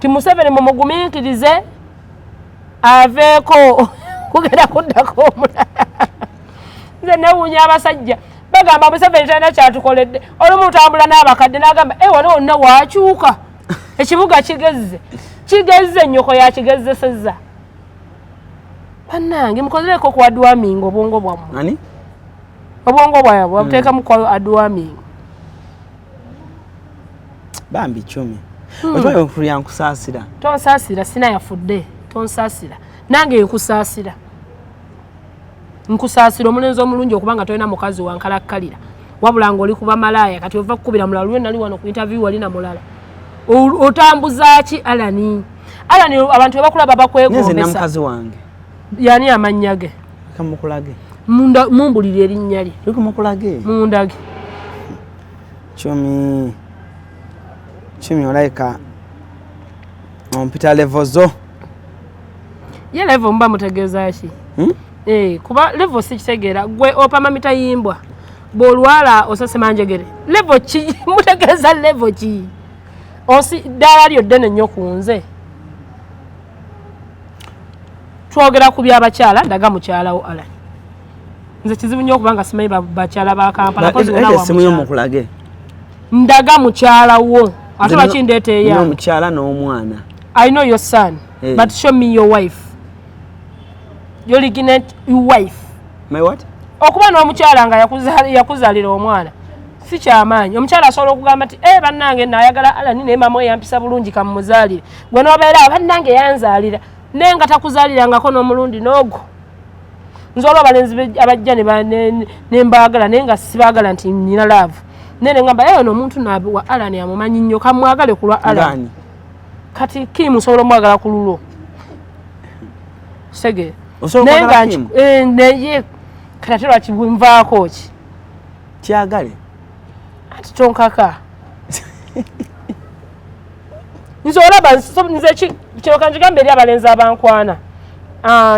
Ti Museveni mumugumiikirize aveeko kugenda kuddako omulala. Nze newuunya abasajja bagamba Museveni talina kyatukoledde. Olumu tambula n'abakadde n'agamba wano wonna waakyuka. Ekibuga kigezze. Kigezze nnyoko yakigezesezza. Bannange mukozereko ku adwaminga obwongo bwammwe. Ani? Obwongo bwabwe buteekamu ku adwaminga. Bambi Chumi. Otwaye okulya nkusaasira. Tonsaasira sina yafudde. Tonsaasira. Nange nkusaasira. Nkusaasira omulenzi omulungi okubanga tolina mukazi wankalakkalira. Wabula ng'oli kuba malaaya kati ova kukubira mulala lwe nali wano ku interview wali na mulala. Otambuza ki Allan? Allan abantu we bakulaba bakwegombesa. Nze na mukazi wange. Yani amannya ge. Kamukulage. Mumbulire erinnya lye. Likumukulage. Mundage. Chumi olaika ompita level zo. Ye level mba mutegeeza ki? Kuba level si kitegeera gwe opama mitayimbwa. Bolwala osase manjegere. Level ki mutegeeza level ki? Osi dala lyo ddene nnyo ku nze. Twogera ku byabakyala ndaga mukyalawo Allan. Nze kizibu nnyo okubanga simanyi bakyala ba Kampala kozi nawo. Esimu y'omukulage. Ndaga mukyalawo. Ate bakindeeta eya. Nno mukyala n'omwana. I know your son, but show me your wife. Your legitimate wife. My what? Okuba n'omukyala nga yakuzaalira omwana. Si kyamaanyi. Omukyala asobola okugamba nti bannange naayagala Allan naye mama yampisa bulungi kamuzaalire. Gwe n'obeera bannange yanzaalira. Naye nga takuzaalirangako n'omulundi n'ogwo. Nze olwo abalenzi abajja ne mbaagala naye nga sibaagala nti nina laavu. Nene ngamba ono omuntu wa Allan amumanyi nnyo kamwagale ku lwa Allan. Kati Kim osobola omwagala ku lulo. Sege. Osobola Kim? Neye kati lwakibunvaako ki? Kyagale? Ati tonkaka. Nze olaba nze kino kanjigambe eri abalenzi abankwana.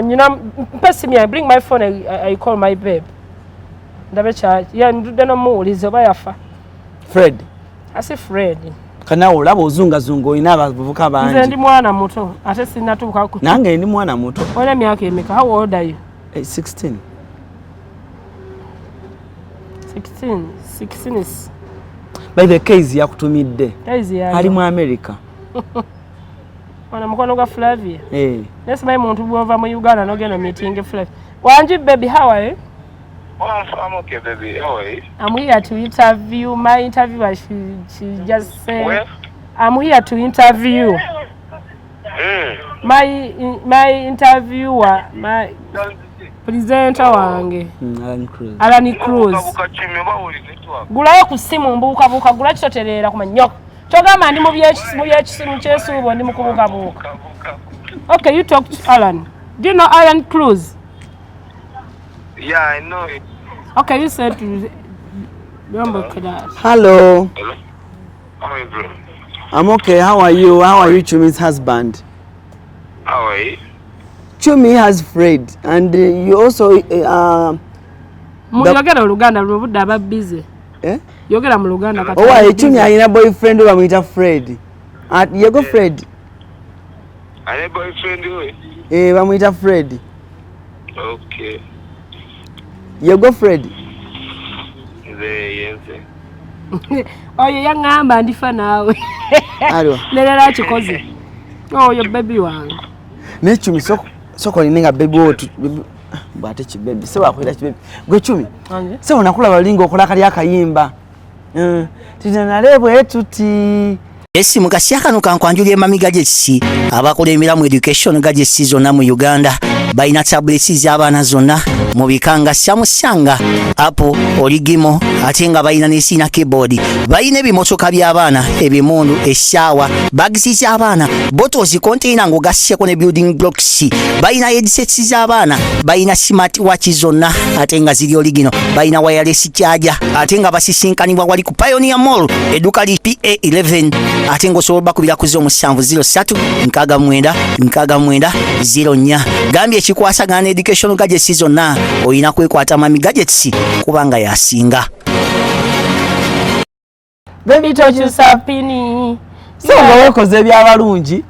Nyina mpesimu bring my phone I call my babe. Ndabe kyaki. Ndudde n'omuwulize oba yafa. Fred. Asi Fred. Kana olaba ozungazunga olina abavubuka bangi. Nze ndi mwana muto ate sinnatuuka ku. Nange ndi mwana muto. Olina emyaka emeka? How old are you? 16. 16 is. By the case yakutumidde. Case ya. Ali mu America. Mwana mukono gwa Flavia. Nesimanyi muntu bwova mu Uganda n'ogenda meeting Flavia. Wanji baby, how are you? I'm okay, baby. How are you? I'm here to interview. My interviewer, she just said. Where? I'm here to interview. My interviewer, my presenter wange. ALLANCRUZ. Gulayo ku simu mbuuka gula kitoterera ku manyoko. Togamba ndi mu byekisimu kyesuubo ndi mu kubuuka. Okay, you talk to Alan. Do you know ALLANCRUZ? Yeah, I know it. Okay, you said to Hello. Hello. How are you, bro? I'm okay. How are you? How are you, Chumi's husband? How are you? Chumi has Fred, and you also Muyogera Oluganda lubudde aba busy. Yogera mu Luganda kati. Oh, Chumi alina boyfriend bamuyita Fred. Yego Fred. Alina boyfriend we? Bamuyita Fred. Okay. Yego Fred. Yes. Oyo yangamba ndifa naawe. Alwa. Lelera kikoze. Oyo baby wange. Ne Chumi soko ninga baby wotu. Bwate kibebi. Se wakwira kibebi. Gwe Chumi. Se onakula balingo okola kali akayimba. Tinanalebwe etuti. Esi mukasiakano kankwanjulye mami gadgets abakola emiramu education gadgets zonna mu Uganda balina tablets z'abaana zonna mu bikanga Samsung, Apple, Origimo ate nga balina n'esina keyboard. Balina ebimotoka by'abaana, ebimundu, eshaawa, bags z'abaana, bottles, container ng'ogasseko ne building blocks. Balina headsets z'abaana, balina smart watch zonna ate nga ziri origino, balina wireless charger ate nga basisinkanibwa wali ku Pioneer Mall edduka li PA11 ate ng'osobola bakubira ku 0703-69-69-04. Gambye ekikwasagana education gadgets zonna oyina kwekwata mami gadgets kubanga yasinga. Baby tokyusa pini. So nga wekoze ebyabalungi.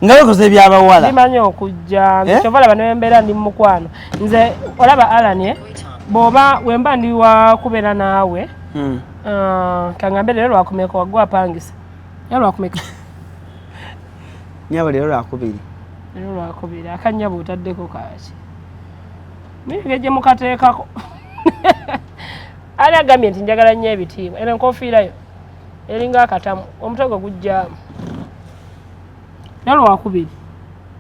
Nga wekoze ebyabawala. Simanyi okujja. Kyovala bano embeera ndi mukwano. Nze olaba Alan boba wemba ndi wa kubeera naawe. Kangambe lero lwakumeka wagwa pangisa. Lero lwakumeka. Nyabo lero lwakubiri. Lero lwakubiri. Akanyabo utaddeko kaaki. Migeje mukateekako. Ali agambye nti njagala nnyo ebitiibwa. Era enkofiira yo eringa akatamu. Omutego gujjaamu. Lero lwakubiri.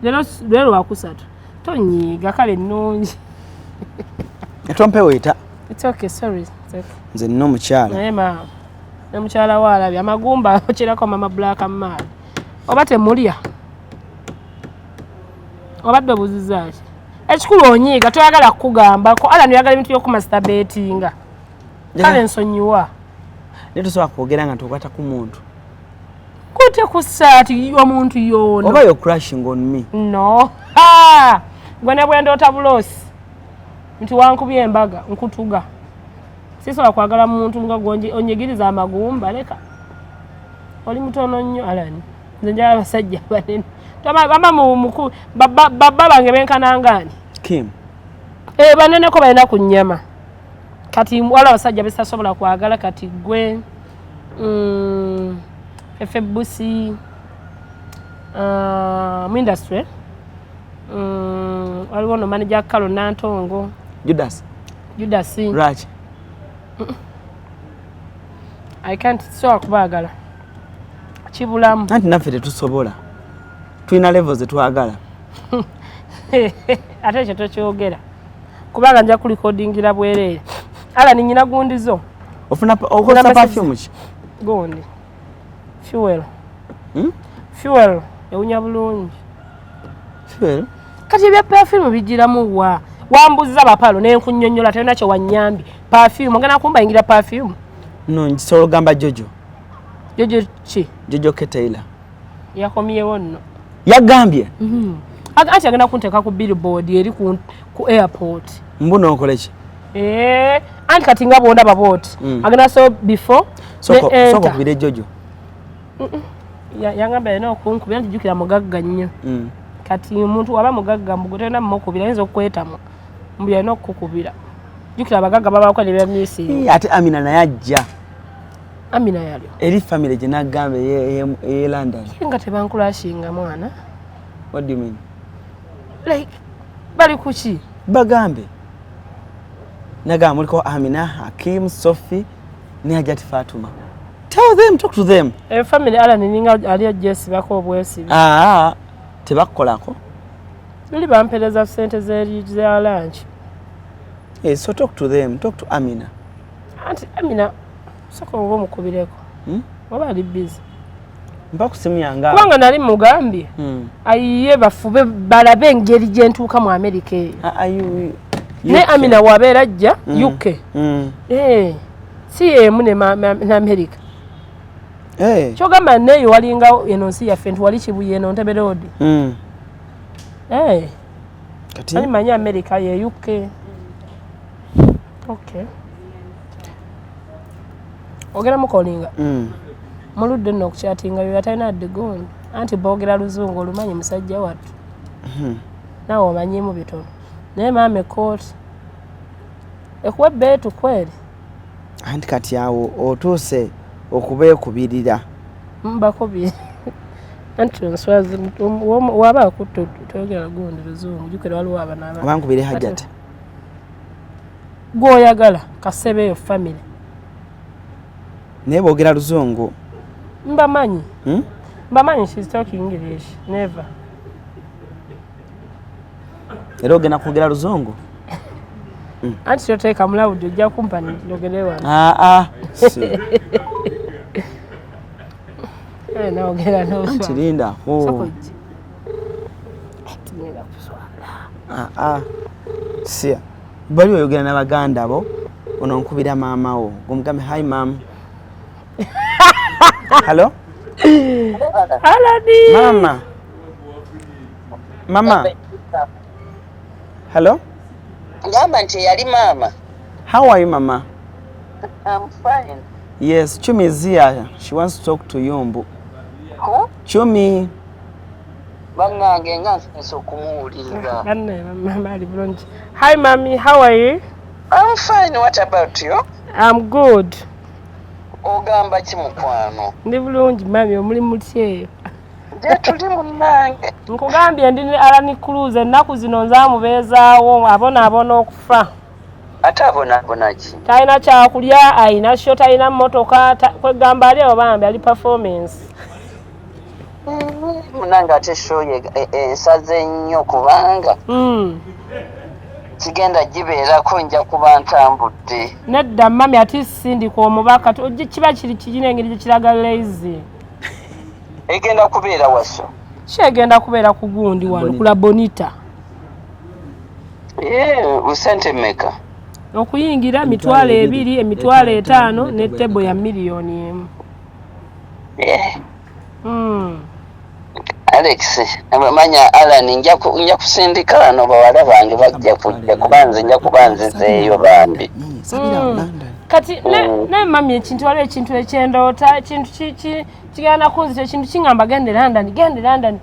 Lero lwakusatu. Tonyiiga kale nnungi. Etompe weta. It's okay, sorry. Nze nno mukyala. Ema. Ne mukyala waalabye amagumba okirako mama black amal. Oba temulya. Obadde obuzizaaki. Ekikulu onyiiga toyagala kugambako. Ala niyagala ebintu by'okumasturbatinga. Kale nsonyiwa. Netusobola kwogera nga tokwata ku muntu. Kute ku saati y'omuntu yoona. Oba you're crashing on me. No. Gwe ne bwe ndoota bulosi. Nti wankubye embaga nkutuga. Sisobola kwagala muntu nga onyigiriza amagumba leka. Oli mutono nnyo Alani. Nze njagala abasajja banene. Baba muku baba bange benkanangani. Kim. Banene ko balina ku nnyama. Kati wala abasajja besasobola kwagala kati gwe Busi mu industry. Waliwo no manager Kalo Nantongo. Judas. Raj. I can't so kubagala. Kibulamu. Nanti naffe tetusobola. Tulina levels etwagala. Ate ekyo tokyogera. Kubanga nja ku recordingira bwerere. Ala ni nyina gundizo. Ofuna perfume ki? Gondi. Fuel. Fuel. Ewunya bulungi. Fuel? Kati bya perfume bijiramu wa. Wambuza bapalo n'enkunnyonnyola tena kyo wanyambi. Perfume ngana kumba ingira perfume. No, njisolo gamba Jojo. Jojo chi? Jojo Ketaila. Yakomyewo nno. Yagambye? Ati agenda kunteeka ku billboard eri ku airport. Mbuno okole ki? Anti kati nga bwonda babooti. Agenda so before. Soko kubire Jojo. Yangamba eno okunkubira nti jukira mugagga nnyo. Kati omuntu waba mugagga mugotenda mmukubira ayinza okwetamu. Mbya eno okukubira. Jukira abagagga baba bakola ebya myezi. Ate Amina naye ajja. Amina yalyo. Eri family gye nagambe ye London. Nga tebankulashinga mwana. What do you mean? Like bali kuki? Bagambe. Nagamba muliko Amina, Hakim, Sophie, ne Hajati Fatuma. Tell them, talk to them. Family Alan ninga ali Jesse bako obwesi. Tebakolako. Luli bampereza sente za lunch. Yes, so talk to them. Talk to Amina. Auntie Amina, soko ngo mukubireko. Oba ali busy. Mbakusimyanga. Kubanga nali mugambye. Ayiye bafube balabe engeri gyentuuka mu America. Ne Amina wabeera ajja UK. Si emu ne America. Kyogamba neyo walinga eno nsi yaffe nti wali Kibuye eno Ntebe Road. Kati ani manya America ye UK. Okay. Ogera mukolinga. Muludde nno okuchatinga yo atalina addegondi. Anti boogera luzungu olumanyi musajja wattu. Nawe omanyimu bitono. Naye maame kooti. Ekuwa beetu kweli. Anti kati awo otuuse okubeekubirira. Mbakobi. Anti nswazi waba akutto toyogera gundi luzungu jukira waliwo abanaba. Abankubire hajjati. Gwoyagala kasebeyo family. Naye boogera luzungu. Mbamanyi. Mbamanyi she's talking English. Never. Era ogenda kwogera luzungu? Anti yoteeka mulawudi ojja kumpa njogere wano. Naogera n'oswala. Anti linda. Sokoji. Sia. Bali oyogera n'Abaganda bo ono nkubira maama wo. Gumugambe hi mom. Hello? Aladi. Mama. Hello? Ngamba nti yali mama. How are you, Mama? I'm fine. Yes, Chumi is here. She wants to talk to you, Mbu. Who? Chumi. Banga ngenga nso kumuwulira. Mama ali bulungi. Hi, Mommy. How are you? I'm fine. What about you? I'm good. Ogamba ki mukwano? Ndi bulungi, Mami. Omuli mutye. Nje tuli munnange. Nkugambye ndi ALLANCRUZ ennaku zino nzaamubeezaawo abona okufa. Ate abona ki? Talina kyakulya, ayina sho, talina mmotoka, kwegamba ali abo bambi ali performance. Munnange ate show ye ensaze nnyo kubanga kigenda gibeerako nja kuba ntambudde. Nedda Mami ati sindika omubaka kiba kiri kigina engeri gye kiraga lazy. Egenda kubeera waso. Kyegenda kubeera ku gundi wano kula Bonita. Usente meka. Okuyingira emitwalo 2, emitwalo 5 ne tebo ya miliyoni 1. Alex, manya Alan nja kusindika wano bawala bange bajja kujja kubanze nja kubanzizeeyo bambi. Kati ne Mami ekintu waliwo ekintu ekyendoota ekintu kigenda kunzita ekintu kingamba gende London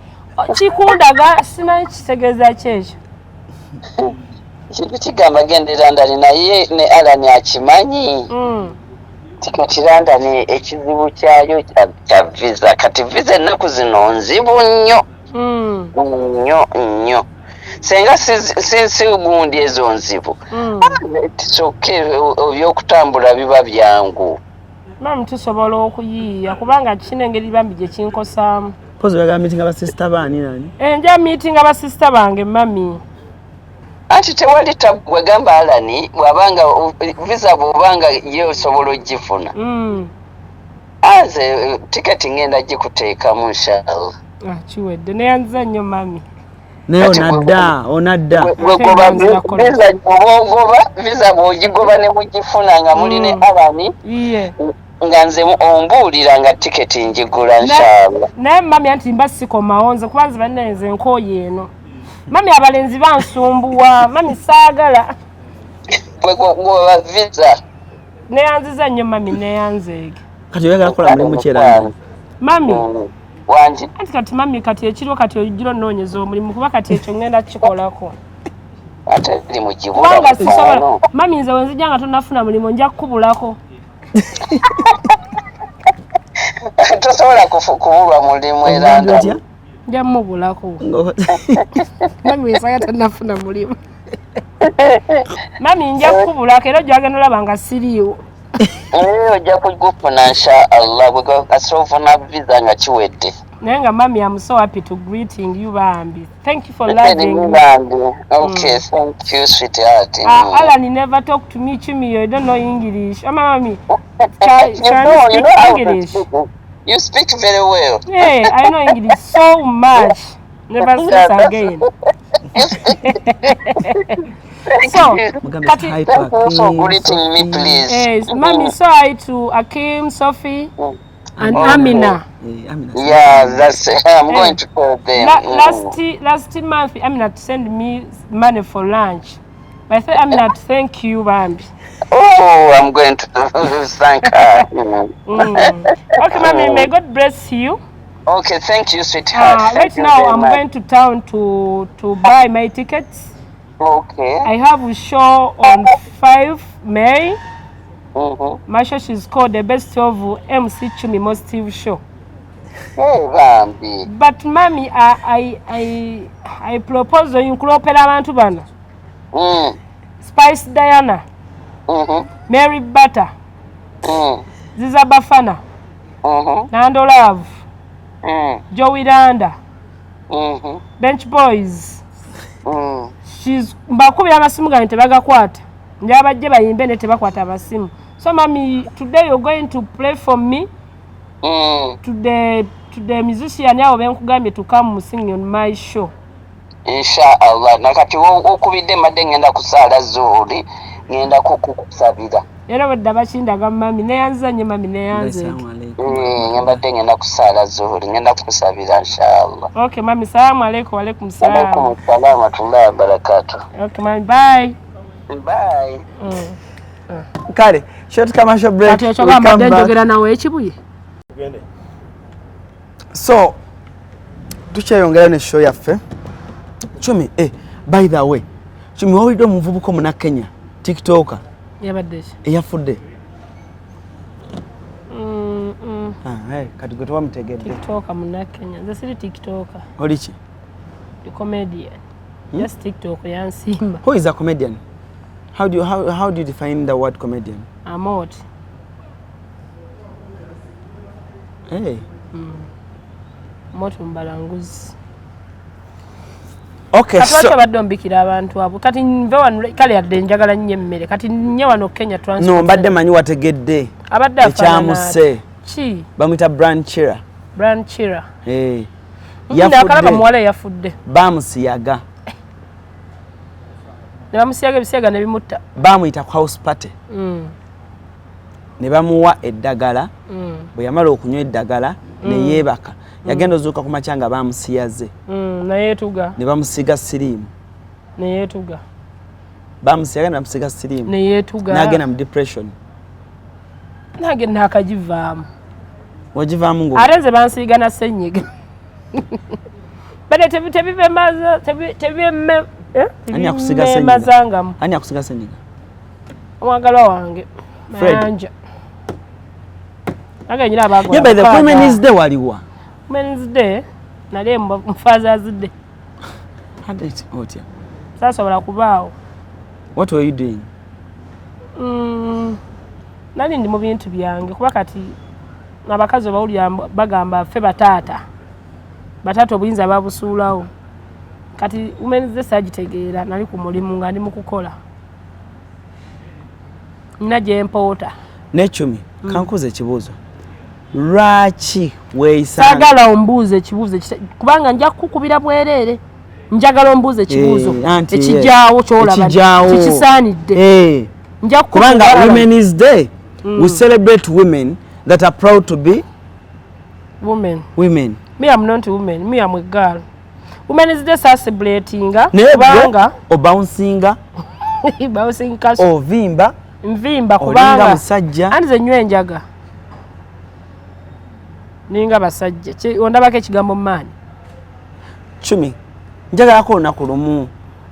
kikundaga simanyi kitegeeza kyekyo. Kintu kigamba gende London naye ne Alan akimanyi. Tikati London ekizibu kyayo kya visa. Kati visa ennaku zino nzibu nnyo. Nnyo. Senga si gundi ezo nzibu. Tisoke ebyokutambula biba byangu. Mami tusobola okuyiiya kubanga kino engeri bambi gye kinkosaamu. Pozi baga meeting aba sister bani nani? Nja meeting aba sister bange Mami. Anti tewali tabwegamba Alani bwabanga visa bwabanga ye osobola ogifuna. Aze tiketi ngenda gikuteeka mu inshallah. Kiwedde neyanza nnyo Mami. Ne onadda. Wegoba visa bwogigoba ne mugifuna nga muli ne Alani. Nga nze ombuulira nga tiketi njigula inshallah. Naye Mami anti mba sikomaonze kubanze banenze nkoye eno. Mami abalenzi bansumbuwa, Mami saagala. Wegoba visa. Neyanziza nnyo Mami neyanzeege. Kati oyagala kukola mulimu kyera. Mami. Wanji. Anti kati Mami kati ekiro kati ojjiro nnoonyeza omulimu kuba kati ekyo ngenda kikolako. Ate ndi mu kibula. Mami nze wenzijja nga tonafuna mulimu nja kukubulako. Tosobola kubulwa mulimu era nda. Nja mubulako. Mami wesaga tonafuna mulimu. Mami nja kukubulako era gyagenda olaba nga siriiwo. ojja kugufuna inshallah bwe kasofuna visa nga kiwedde. Nenga mami, I'm so happy to greeting you Bambi. Thank you for loving me. Okay, thank you sweetheart. Alan never talk to me Chumi, you don't know English. Mami. English. You speak very well. Yeah, I know English so much. Never since again. So, thank you for greeting me, please. Yes, Mami, so hi to Akim, Sophie, and Amina. Yeah, that's I'm going to call them. Last month, Amina sent me money for lunch. I said, Amina, thank you, Bambi. Oh, I'm going to thank her. Okay, Mami, may God bless you. Okay, thank you, sweetheart. Right now, I'm going to town to buy my tickets. Okay. I have a show on 5 May. My show is called The Best of MC Chumi Most TV Show. Hey, Bambi. But Mami, I propose you clopera abantu bana. Spice Diana. Mary Butter. Ziza Bafana. Nando Love. Joey Danda. Bench Boys. She's mbakubira amasimu gani tebagakwata. Njabajje bayimbe ne tebakwata abasimu. So Mami, today you're going to play for me. To the musician yao benkugambye to come sing on my show. Inshallah. Nakati okubidde madde ngenda kusaala zooli. Ngenda kukusabira. Era wadda bakindaga Mami neyanzanye Mami neyanze. Nyambadde ngenda kusaala zooli. Ngenda kukusabira inshallah. Okay Mami, salamu alaykum. Wa alaykum salam. Alaykum salaam wa rahmatullahi wa barakatuh. Okay Mami, bye. Bye. Kale, short commercial break. We come back. Nawe ekibuye. So, tukyeyongera ne show yaffe. Chumi, by the way, Chumi wawulidde omuvubuka omuna Kenya, TikToker. Yabadde. Eyafudde. Kati gwe tewamutegedde. TikToker muna Kenya. Nze siri TikToker. Oli ki? The comedian. Just TikTok yansimba. Who is a comedian? How do you define the word comedian? Amot. Hey. Moto mbalanguzi. Okay, so Katwacha badde ombikira abantu abo. Kati nve wano kale yadde njagala nnyo emmere. Kati nnye wano Kenya transport. No, mbadde manyi wategedde. Abadde ekyamuse. Ki? Bamwita Branchira. Branchira. Yafudde. Muwala yafudde. Bamusiyaga. Ne bamusiyaga ebisiyaga ne bimutta. Bamuyita house party. Ne bamuwa eddagala. Bwe yamala okunywa eddagala ne yeebaka. Yagenda ozuuka ku makyanga bamusiyaze. Naye tuga. Ne bamusiga siriimu. Naye tuga. Bamusiyaga ne bamusiga siriimu. Naye tuga. N'agenda mu depression. N'agenda akagivaamu. Wagivaamu ngo. Ate nze bansiiga na ssenyiga. Bade tebibemaza tebibemme. Ani akusiga ssenyiga? Mazangamu. Ani akusiga ssenyiga? Omwagalwa wange. Mayanja. Aganyira abagwa. Yeah, by the Women's Day waliwa. Women's Day nale Father's Day. Had it out here. Sasa wala kubaawo. What were you doing? Nali ndi mu bintu byange kuba kati abakazi bawulira bagamba ffe bataata obuyinza babusuulawo. Kati Women's Day sagitegeera nali ku mulimu nga ndi mu kukola. Nina gye mpoota. Ne Chumi, kankuze ekibuuzo. Lwaki weeyisanga? Saagala ombuuze ekibuuzo kubanga nja kukubira bwereere. Njagala ombuuze ekibuuzo ekijjaawo ky'olaba kikisaanidde. Kubanga Women's Day, we celebrate women that are proud to be women. Me am not women, me am a girl. Women's Day celebratinga kubanga obouncing kaso ovimba nvimba kubanga musajja anze nnyo enjaga ninga basajja ondabako ekigambo maani. Chumi, njagalako olunaku lumu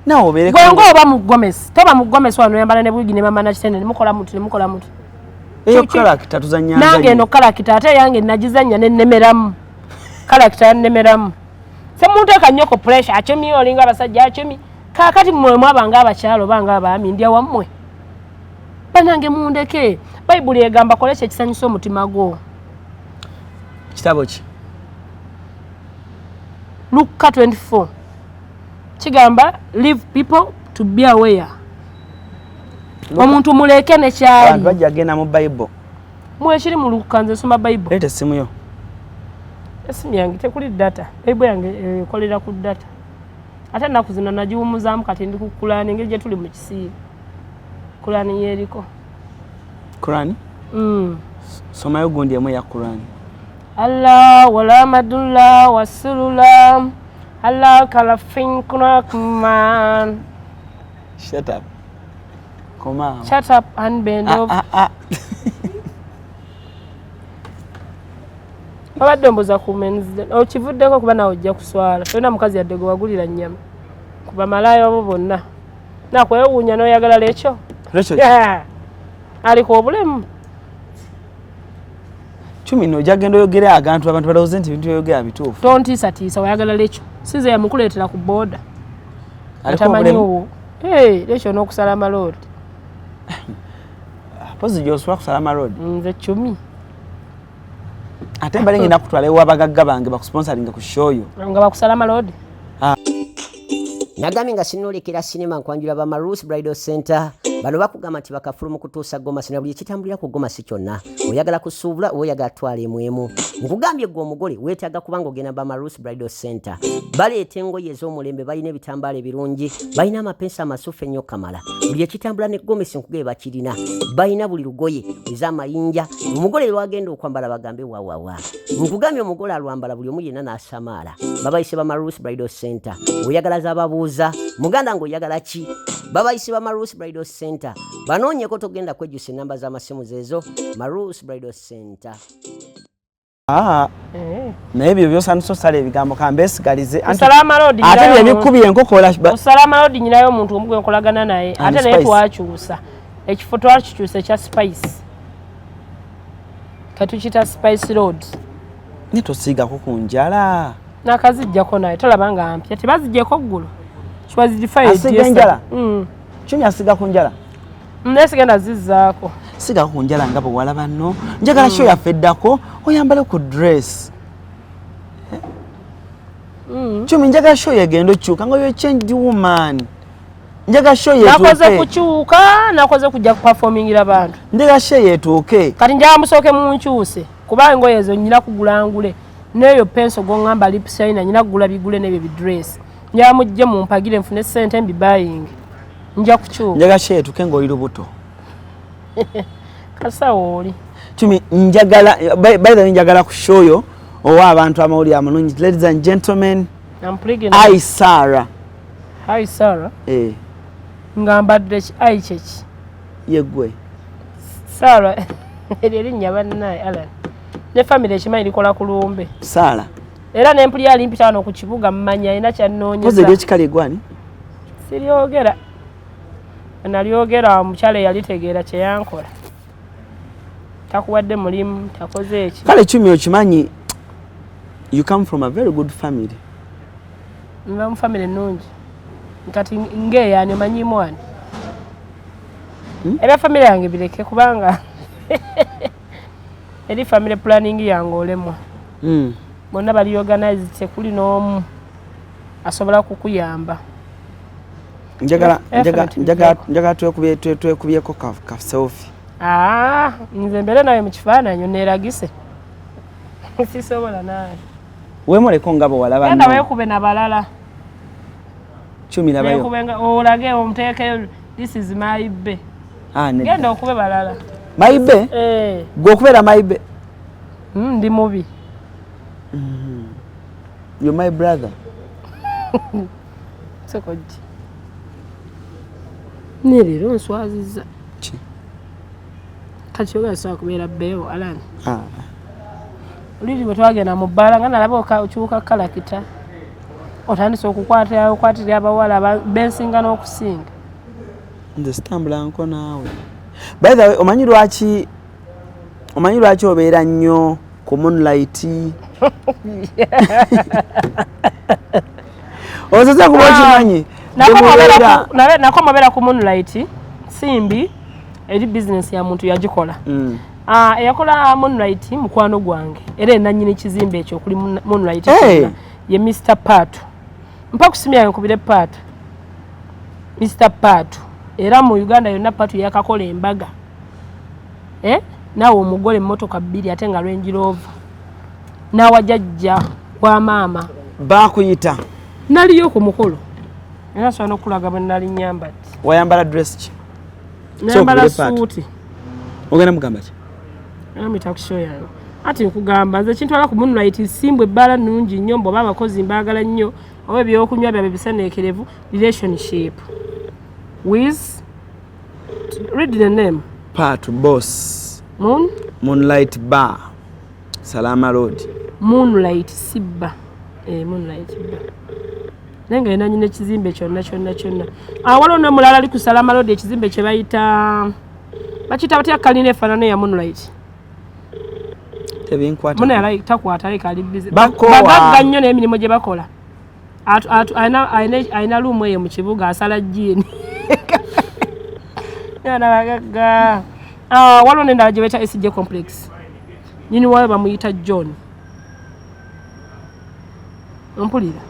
nawe obeereko gwenga oba mugomesi toba mugomesi wano yambala ne bwigi ne mama nakitende nemukola mutu eyo kalakita tuzanya nange eno kalakita ate yange nagizanya nennemeramu kalakita yannemeramu semunteeka nnyo ku pressure acemi olinga abasajja acemi kaakati mmwe mwabanga abakyalo banga abaami ndya wammwe banange mundeke Bayibuli egamba kolesha ekisanyusa omutima gwo kitabo ki Luka 24 kigamba leave people to be aware omuntu muleke ne kyali abantu bajja genda mu Bible mwekiri mu Luka nze soma Bible leta simu yo esimu yange tekuli data Bible yange ekolera ku data ate naku zino nagiwumuzaamu kati ndi ku Qur'ani ngeri gye tuli mu kisiibo Qur'ani yeriko Qur'ani somayo gundi emu ya Qur'ani Allah wala madulla wasulula Allah kalafin kuna kuman shut up come on shut up and bend over Abadde mbuza ku men's okivuddeko kuba nawe ojja kuswala tolina mukazi yaddego wagulira nnyama kuba malaya abo bonna nakwewuunya n'oyagala lekyo aliko obulemu Chumi no jagenda oyogera abantu balowooza nti ebintu byogera bituufu tontiisatiisa wayagala lekyo size yamukuleetera ku booda atamanyiwo lekyo n'okusala amaloodi pozi gy'osobola kusala amaloodi nze Chumi ate mbale ngenda kutwala ewabagagga bange bakusponsoringa ku show yo nga bakusala amaloodi Nagambye nga sinolekera sinema nkwanjula ba CRUZ Bridal Center bano bakugamba nti bakafulu mu kutuusa Goma sina buli kitambulira ku Goma si kyonna oyagala kusuubula oyagala twala emwemu nkugambye gwe omugole weetaaga kubanga ogenda ba CRUZ Bridal Center baleeta engoye ez'omulembe balina ebitambaala ebirungi balina amapensa amasufu ennyo kamala buli ekitambula ne Gomesi nkugebe bakirina balina buli lugoye ez'amayinja omugole lwagenda okwambala bagambe wawawa nkugambye omugole alwambala buli omu yenna n'asamaala babayise ba CRUZ Bridal Center oyagala z'ababuuza muganda ng'oyagala ki babayise ba CRUZ Bridal Center banoonyeko togenda kwejjusa enamba z'amasimu zeezo CRUZ Bridal Center naye ebyo byosanusa osala ebigambo kambeesigalize ate byebikubye enkokola osala amaloodi nyinayo omuntu omu gwe nkolagana naye ate naye twakyusa ekifo twakikyusa ekya Spice katukita Spice Road ne tosiigako ku njala nakazijjako naye tolaba nga mpya tebazijjeko ggulu asiga enjala Chumi asiga ku njala nesigenda zizzaako siga ku njala nga bwewala banno njagala show yafeddako oyambale ku dress Chumi njagala show yegenda okyuka nga yo changed woman njagala show yetuuke nakoze kukyuka nakoze kujja kuperformingira bantu njagala show yetuuke kati njagala musooke munkyuse kuba engoye ezo nyina kugulangule neyo penso gongamba lipsina nyina kugula bigule n'ebyo bidress njagala mujje mumpagire nfune ssente mbibaying nja kukyuka njagala show yetuuke ng'oli lubuto kasawo oli Chumi njagala by the way njagala ku show yo owa abantu amawulire amalungi ladies and gentlemen Hi Sarah ngambadde ai cheki yegwe Sarah erinnya bannaye Alan ne family ekimanyi likola ku lumbe Sarah era n'empuli alimpita wano ku kibuga mmanya alina kyanoonyeza poze lyekikali gwani siryogera nalyogera omukyala eyalitegeera kye yankola takuwadde mulimu takoze eki kale Chumi okimanyi you come from a very good family nva mu family ennungi kati ng'eyaani omanyiimu wani era family yange bireke kubanga eri family planning yange olemwa bonna bali organize tekuli n'omu asobola kukuyamba njagala twekubyeko ka selfie nze mbere nawe mu kifaananyi oneeragise sisobola naye weemuleko nga bwewalaba genda weekube na balala Chumi labayo olage omuteekeyo this is my be genda okube balala maibe gwe okubeera maibe ndi mubi you're my brother sekoji niriro nswaziza kati yoga sawa kubeera beewo Alan oliri bwe twagenda mu bbaala nga nalaba okyuka kalakita otandise okukwatira abawala bensinga n'okusinga nze sitambula nko naawe by the way omanyi lwaki obeera nnyo ku moonlight ozoza kuba okimanyi nako mobeera ku moonlight simbi eri business ya muntu yagikola eyakola Moonlight mukwano gwange era enanyini kizimbe ekyo kuli Moonlight ye Mr. Patu mpa kusimya nkubire Patu Mr. Patu era mu Uganda yonna Patu yakakola embaga nawe omugole mmotoka 2 ate nga Range Rover nawajajja kwa mama bakuyita naliyo ku mukolo era sano kulaga bwe nali nyambati wayambala dress ki nambala suuti ogenda mugamba ki amita kushow yange ati nkugamba nze kintu ala ku Moonlight simbwe ebbala nnungi nnyo mbo abakozi mbagala nnyo oba ebyokunywa byabe bisaneekerevu relationship with read the name Patu boss Moonlight bar Salama Road Moonlight sibba Moonlight bar nenga ena nyine kizimbe kyonna awalo na mulala ali ku Salama Road ekizimbe kye bayita bakita batya kalina efanane ya Moonlight tebinkwata muna yala takwata ali kali busy bagagga nnyo n'emirimu gye bakola aina lumu eyo mu kibuga asala jini yana bagagga walo nenda gye beta SJ complex nyini wawe bamuyita John mpulira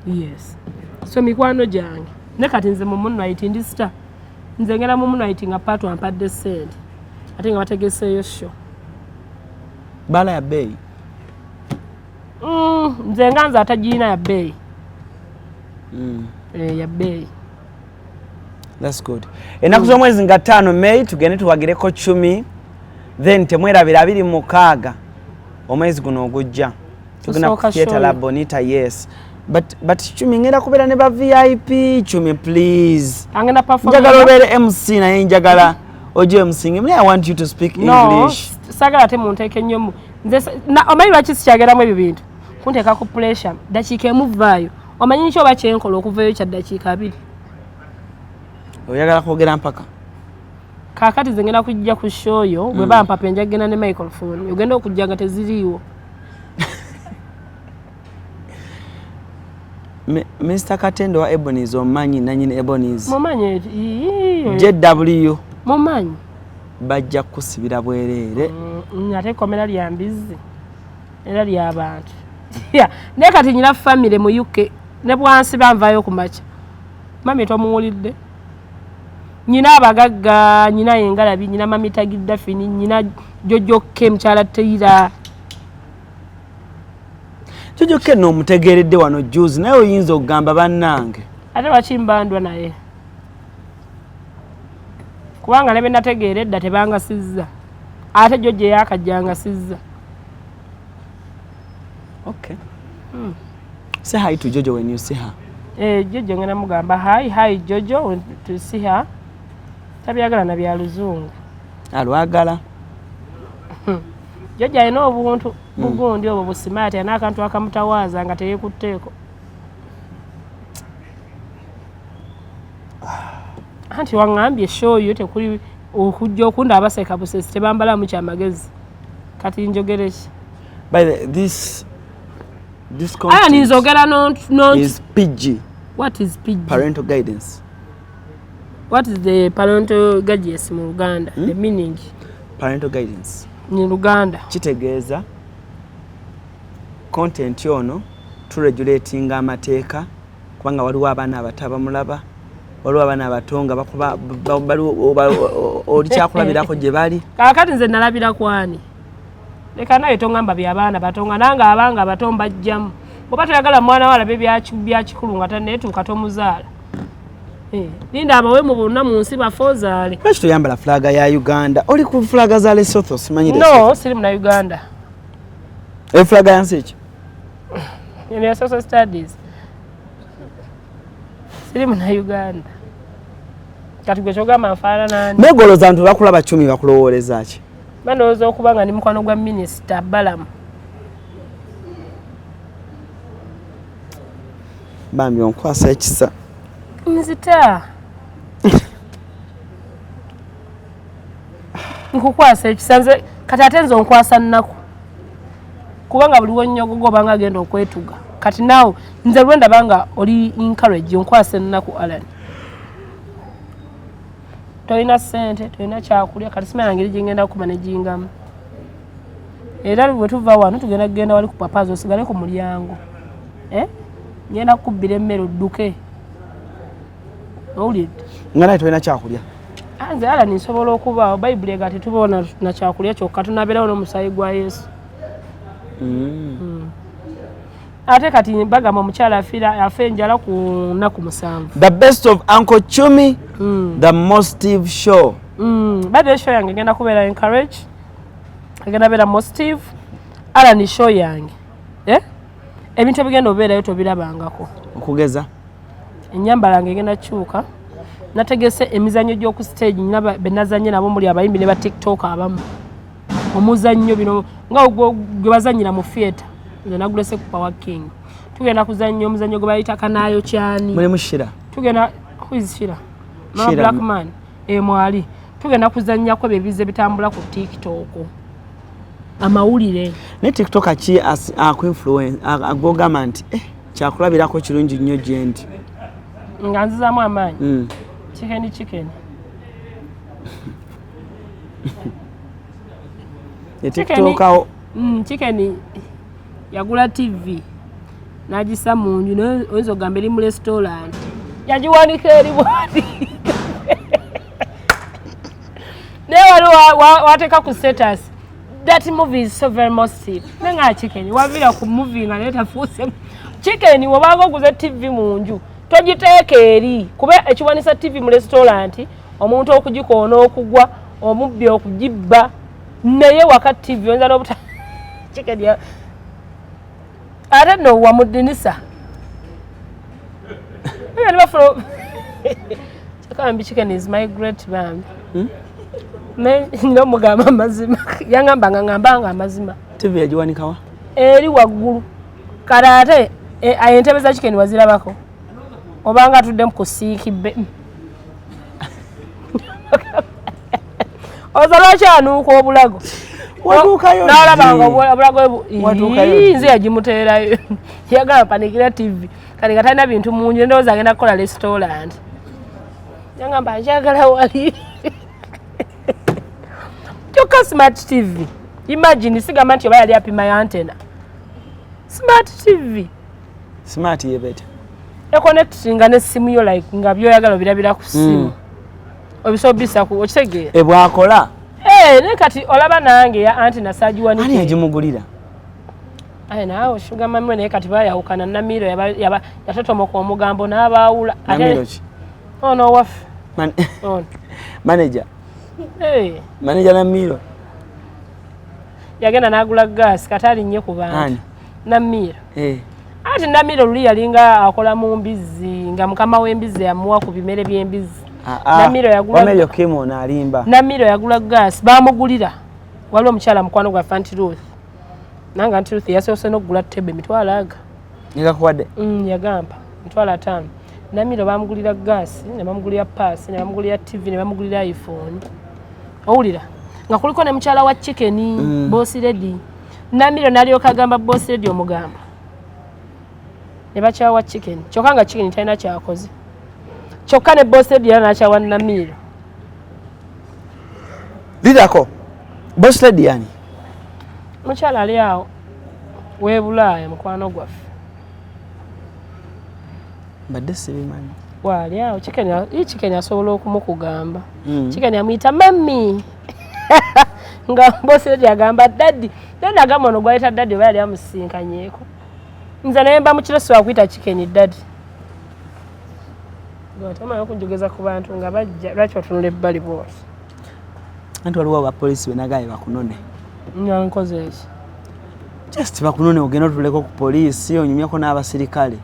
yes so mikwano jange ne kati nze mu Moonlight ndi star nze ngera mu Moonlight nga Patu ampadde sente ate nga bategeseeyo show bala ya bei nze nga nze atagiina ya bei ya bei that's good enaku z'omwezi nga 5 May tugende tuwagireko Chumi then temwerabira 26 omwezi guno ogujja tugenda ku theater la Bonita yes but Chumi ngenda kubeera ne ba VIP Chumi please angenda perform njagala obeere MC naye njagala oje MC nge I want you to speak English sagala te munteke nnyo nze omanyi lwaki sikyageramu ebyo bintu kunteeka ku pressure dakiika emuvaayo omanyi nkyo oba kyenkola okuvayo kya dakiika 2 oyagala kwogera mpaka kaakati nze ngenda kujja ku show yo bwe bampa penja genda ne microphone ogenda okujja nga teziriiwo Mr. Katendo wa Ebonies omanyi nanyini Ebonies mumanyi JW mumanyi bajja kusibira bwerere ate komera lya mbizi era ly'abantu ne kati nyina family mu UK ne bwansi banvayo ku macha mami tomuwulidde nyina abagagga nyina engalabi nyina mami tagidda fini nyina Jojo Kem chala teira Jojo Kem no mutegeredde wano juzi naye oyinza okugamba bannange ate wakimbandwa naye kubanga lebe nategeredda tebanga sizza ate Jojo yakajjanga sizza okay say hi to Jojo when you see her Jojo ngena mugamba hi Jojo to see her tabyagala na bya luzungu alwagala Jojo ayina obuntu bugundi obwo busimati anakantu akamutawaza nga teyekutteeko anti wangambye show yo tekuli okujja okunda abaseka busesi tebambala mu kyamagezi kati njogereki by this content nizogera non is PG. What is PG? Parental guidance. What is the parental guidance in Uganda? The meaning? Parental guidance. In Uganda. Kitegeeza content yono to regulating amateeka kubanga waliwo abaana abataba mulaba waliwo abaana abatonga bakuba oli kyakulabirako gye bali kakati nze nalabira kwani leka naye tongamba byabaana batonga nanga abanga batomba jjamu oba toyagala mwana wala byakikulu nga taneetuuka tomuzaala linda abawe mu bonna mu nsi bafozaale lwaki toyambala flaga ya Uganda oli ku flaga za Lesotho simanyi no siri mu Uganda flaga yansi eki ya social studies siri mu Uganda kati gwe kyogamba nfaanana negoloza abantu bakulaba Chumi bakulowooleza ki mandowooza okuba nga ndi mukwano gwa minisita Balamu Bambi onkwasa ekisa nzita nkukwasa ekisa nze kati ate nze onkwasa nnaku kubanga buli wonnyogogo obanga agenda okwetuga kati naawe nze lwenda banga oli encourage onkwasa ennaku Alan toyina ssente toyina kyakulya kati simanya ngeri gyengenda kumanejingamu era bwe tuva wano tugenda kugenda wali ku papazo osigale ku mulyango ngenda kukubbira emmere odduke owulidde nga naye toyina kyakulya nze Allan nsobola okubaawo bayibuli ega tetubaona na kyakulya kyokka tunabeerawo n'omusaayi gwa Yesu ate kati bagamba omukyala afa enjala ku nnaku 7. The best of Uncle Chumi, the Mostive show. Bade show yange genda kubeera encourage agenda beera Mostive Allan show yange ebintu ebigenda obeerayo tobirabangako okugeza ennyambala yange egenda kyuka nategese emizannyo gy'oku stage naba benazanye nabo muli abayimbi ne ba TikTok abamu omuzannyo bino nga gwe bazanyira mu theater nze nagulese ku Power King tugenda kuzannya omuzannyo gwe bayita kanaayo kyani muli mushira tugenda who is Shira Mama Black Man mwali tugenda kuzannyako ebibize bitambula ku TikTok amawulire ne TikTok ki aku influence agogamba nti kyakulabirako kirungi nnyo gyendi nga nzizaamu amaanyi chicken TikTok chicken yagula TV najisa munju oyinza ogamba eri mu restaurant yagiwanika eri bwati naye waliwo wateeka ku status that movie is so very Mostive nenga chicken wavira ku movie nga naye tafuuse chicken wobanga oguze TV munju togiteeka eri kuba ekiwanisa TV mu restaurant omuntu okugikoona okugwa omubbi okugibba naye waka TV oyinza n'obuta chicken ya ate no wamudinisa Bambi chicken is my great Bambi no mugamba amazima yangambanga amazima TV yagiwanikawa eri waggulu karate entebe za chicken wazirabako obanga tudde mu kusiikibbe ozalwa kyanuuka obulago waduukayo n'olabanga obulago nze yagimuteerayo yagamba panikira TV kati nga talina bintu munju ndowooza agenda kukola restaurant yangamba njagala wali kyokka smart TV imagine sigamba nti oba yali apima ya antena smart TV smart yebeta ekonectinga n'essimu yo like nga byoyagala obirabira ku ssimu obisobisa ku okitegeera ebwakola ne kati olaba nange ya antena sagiwanike ani yagimugulira naawe shuga mamwe naye kati bayawukana Namiro yatotomoka omugambo n'abaawula Namiro ki ono waffe manager manager Namiro yagenda n'agula gaasi kati alinnye ku bantu Namiro ati Namiro luli yalinga akola mu mbizzi nga mukama w'embizzi yamuwa ku bimere by'embizzi Namiro yagula gaasi bamugulira waliwo omukyala mukwano gwa Fanti Ruth nanga Anti Ruth yasoose n'okugula ttebe emitwalo aga negakuwadde yagamba mitwalo 5 Namiro bamugulira gaasi ne bamugulira paasi ne bamugulira TV ne bamugulira iPhone owulira nga kuliko ne mukyala wa chicken Boss Lady Namiro n'alyoka agamba Boss Lady omugamba ne bakyawa chicken kyokka nga chicken talina kyakoze kyokka ne Boss Lady era n'akyawa Namiro lidako Boss Lady yani mukyala ali awo webulaaya mukwano gwaffe badde sibimanyi waali awo chicken asobola okumukugamba chicken amuyita mami nga Boss Lady agamba daddi agamba ono gwayita daddi oba yali amusinkanyeeko nze naye mba mukiresi wakuyita chicken daddi gwatamanyi okujogeza ku bantu nga bajja lwaki batunula ebbali bwoti anti waliwo abapoliisi benagaye bakunone nkoze eki just bakunone ogenda otuleko ku poliisi onyumyako n'abasirikale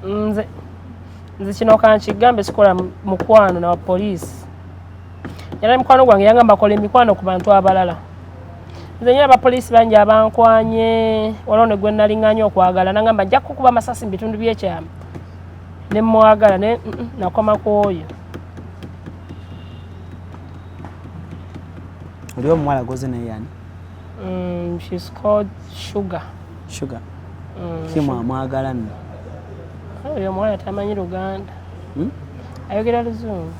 nze kino kankigambe sikola mukwano n'abapoliisi era mukwano gwange yangamba akola emikwano ku bantu abalala nze nyina abapoliisi bangi abankwanye waliwo ne gwe nalinganye okwagala nangamba nja kukuba amasasi mu bitundu by'ekyama ne mwagala ne nakoma ku oyo oliwo omuwala goze naye yani she's called Sugar kimu amwagala nno oyo omuwala tamanyi Luganda ayogera Luzungu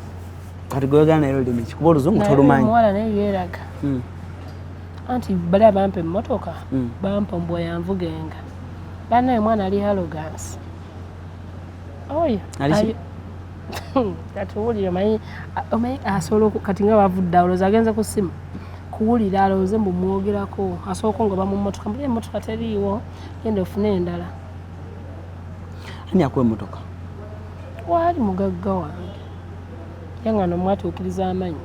Kategoriga na yolo michi kubo luzungu tolumanyi mwala naye yeraga anti bali abampe mmotoka bampa mbwa yanvugenga banaye mwana ali arrogance oya ali katuwulira mayi asolo kati nga bavudde aloza agenze ku simu kuwulira aloze mbu mwogerako asooka nga ba mu mmotoka mbuli emmotoka teriiwo genda ofune endala ani akuwa emmotoka wali mugagga wange yanga nomwatuukiriza amanyi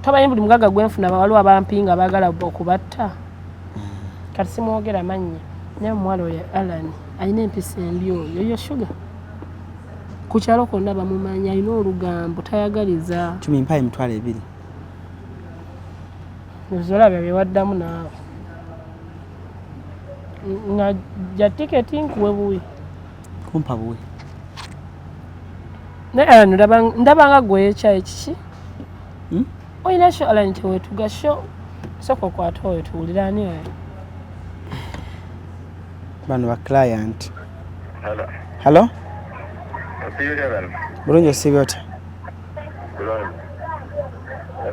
tabaye buli mugagga gwenfuna waliwo abampinga baagala okubatta kati simwogera mannya naye omuwala oyo Allan alina empisa embi oyo yo sugar ku kyalo konna bamumanyi alina olugambo tayagaliza Chumi mpaye emitwalo 2 nzolabya byewaddamu naawe nga ja tiketi nkuwe buwi kumpa buwi naye ndabanga gwe ekyayi kiki oyina sho Allan tewetuga sho soko kwata oyo tuwulira ani oyo bano ba client hello bulungi osiibye otya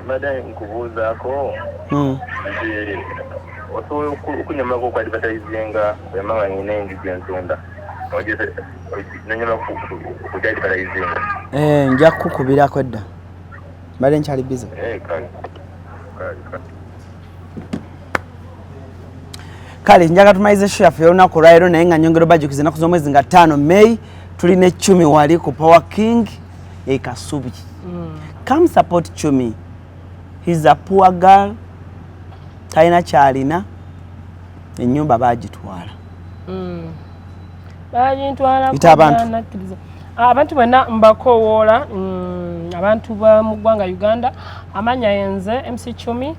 Madai nkubuuzaako osobola okunyamako ku advertisinga emanga nyina engigi ensonda nanyama ku advertisinga nja kukubirako edda mbadde nkyali bize kale njaga tumalize show yaffe y'olunaku olwaleero naye nga nyongero bajukiza ennaku z'omwezi nga 5 May tulina Chumi wali ku Power King Kasubi. Come support Chumi. He's a poor girl. Taina kyalina ennyumba bagitwala. Bagitwala abantu bonna mbakowoola abantu ba mu ggwanga Uganda amanya yenze MC Chumi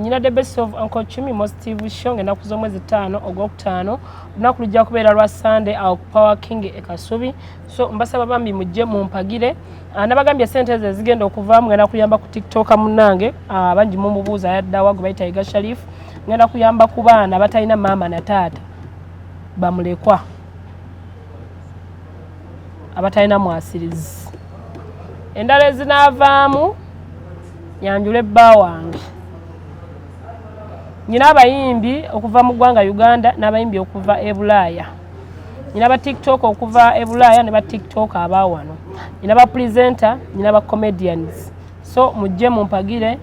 nyina the best of Uncle Chumi most TV show ngenda kuzomwezi 5 Ogwokutaano lunaku lujja kubeera lwa Sunday au Power King Kasubi so mbasaba Bambi mujje mumpagire nabagambye sente ze zigenda okuvaamu ngenda kuyamba ku TikTok munange bangi mumubuuza yaddawa gwe bayita Iga Sharif ngenda kuyamba ku baana batalina mama na taata bamulekwa abatalina mwasirizi endala ezinaavaamu yanjule bba wange nyina abayimbi okuva mu ggwanga Uganda n'abayimbi okuva e Bulaaya nyina ba TikTok okuva e Bulaaya ne ba TikTok abawano nyina ba presenter nyina ba comedians so mujje mumpagire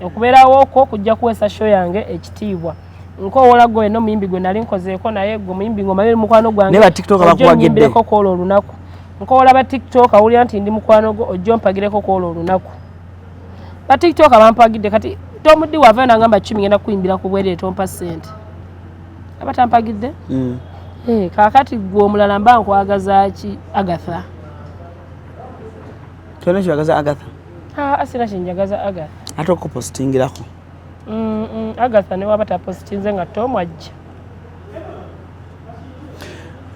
okubeerawo okwo kujja kuwesa show yange ekitiibwa nkowola gwe no muyimbi gwe nali nkozeeko naye gwe muyimbi ngoma yeri mukwano gwange ne ba TikTok abakuwagidde ko koolo olunaku nkowola ba TikTok awulira nti ndi mukwano gwo ojjo mpagireko koolo olunaku ba TikTok abampagidde kati tomudi wava nangamba Chumi ngenda kuyimbira ku bwere tompa sente abatampagidde kakati gwe omulala mba nkwagaza ki Agatha tone kyagaza Agatha asina kinjagaza Agatha atoko postingirako Agatha ne wabata postinze nga tomwajja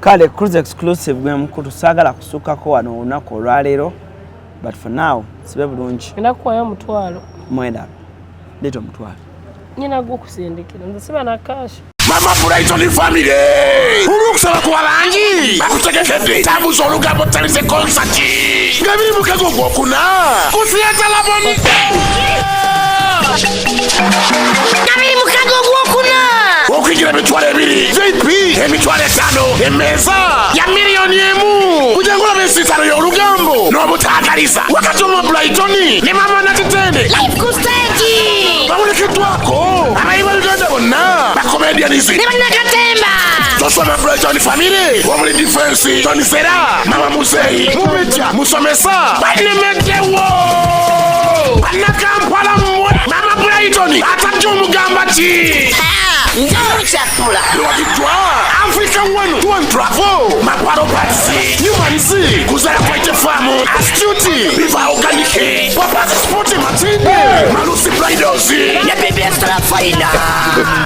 kale CRUZ exclusive gwe mukulu sagala kusukako wano olunaku olwaleero but for now sibe bulungi ngenda kuwayo omutwalo mwenda leto mutwalo nyina gwo kusindikira nze siba na cash Mama Brighton family ulukusaba kwa bangi bakutegekedde tabuza olugambo talise concert ngabiri mukago gwokuna kusiyata laboni ngabiri mukago gwokuna okwigira emitwalo 2 VIP emitwalo 5 emeza ya miliyoni 1 kujangula besitalo y'olugambo n'obutaagaliza wakati Mama Brighton ne Mama Natitende live ku stage bamulekeddwako abayiba Uganda bonna bakomedianizi ne bannakatemba tosoma Brighton family omuli defense Tony Sera Mama Museyi Mumeta Musomesa banemeddewo bannakampala mmwe Mama Brighton atajja omugamba ki Njamuchakula Lwakitwa Africa One One Travel Maparo Patsi Nyumanzi Kuzara Kwaite Famu Astuti Biva Organike Papazi Sporti Matinde Malusi Bridals Ya Bebe Estara Faina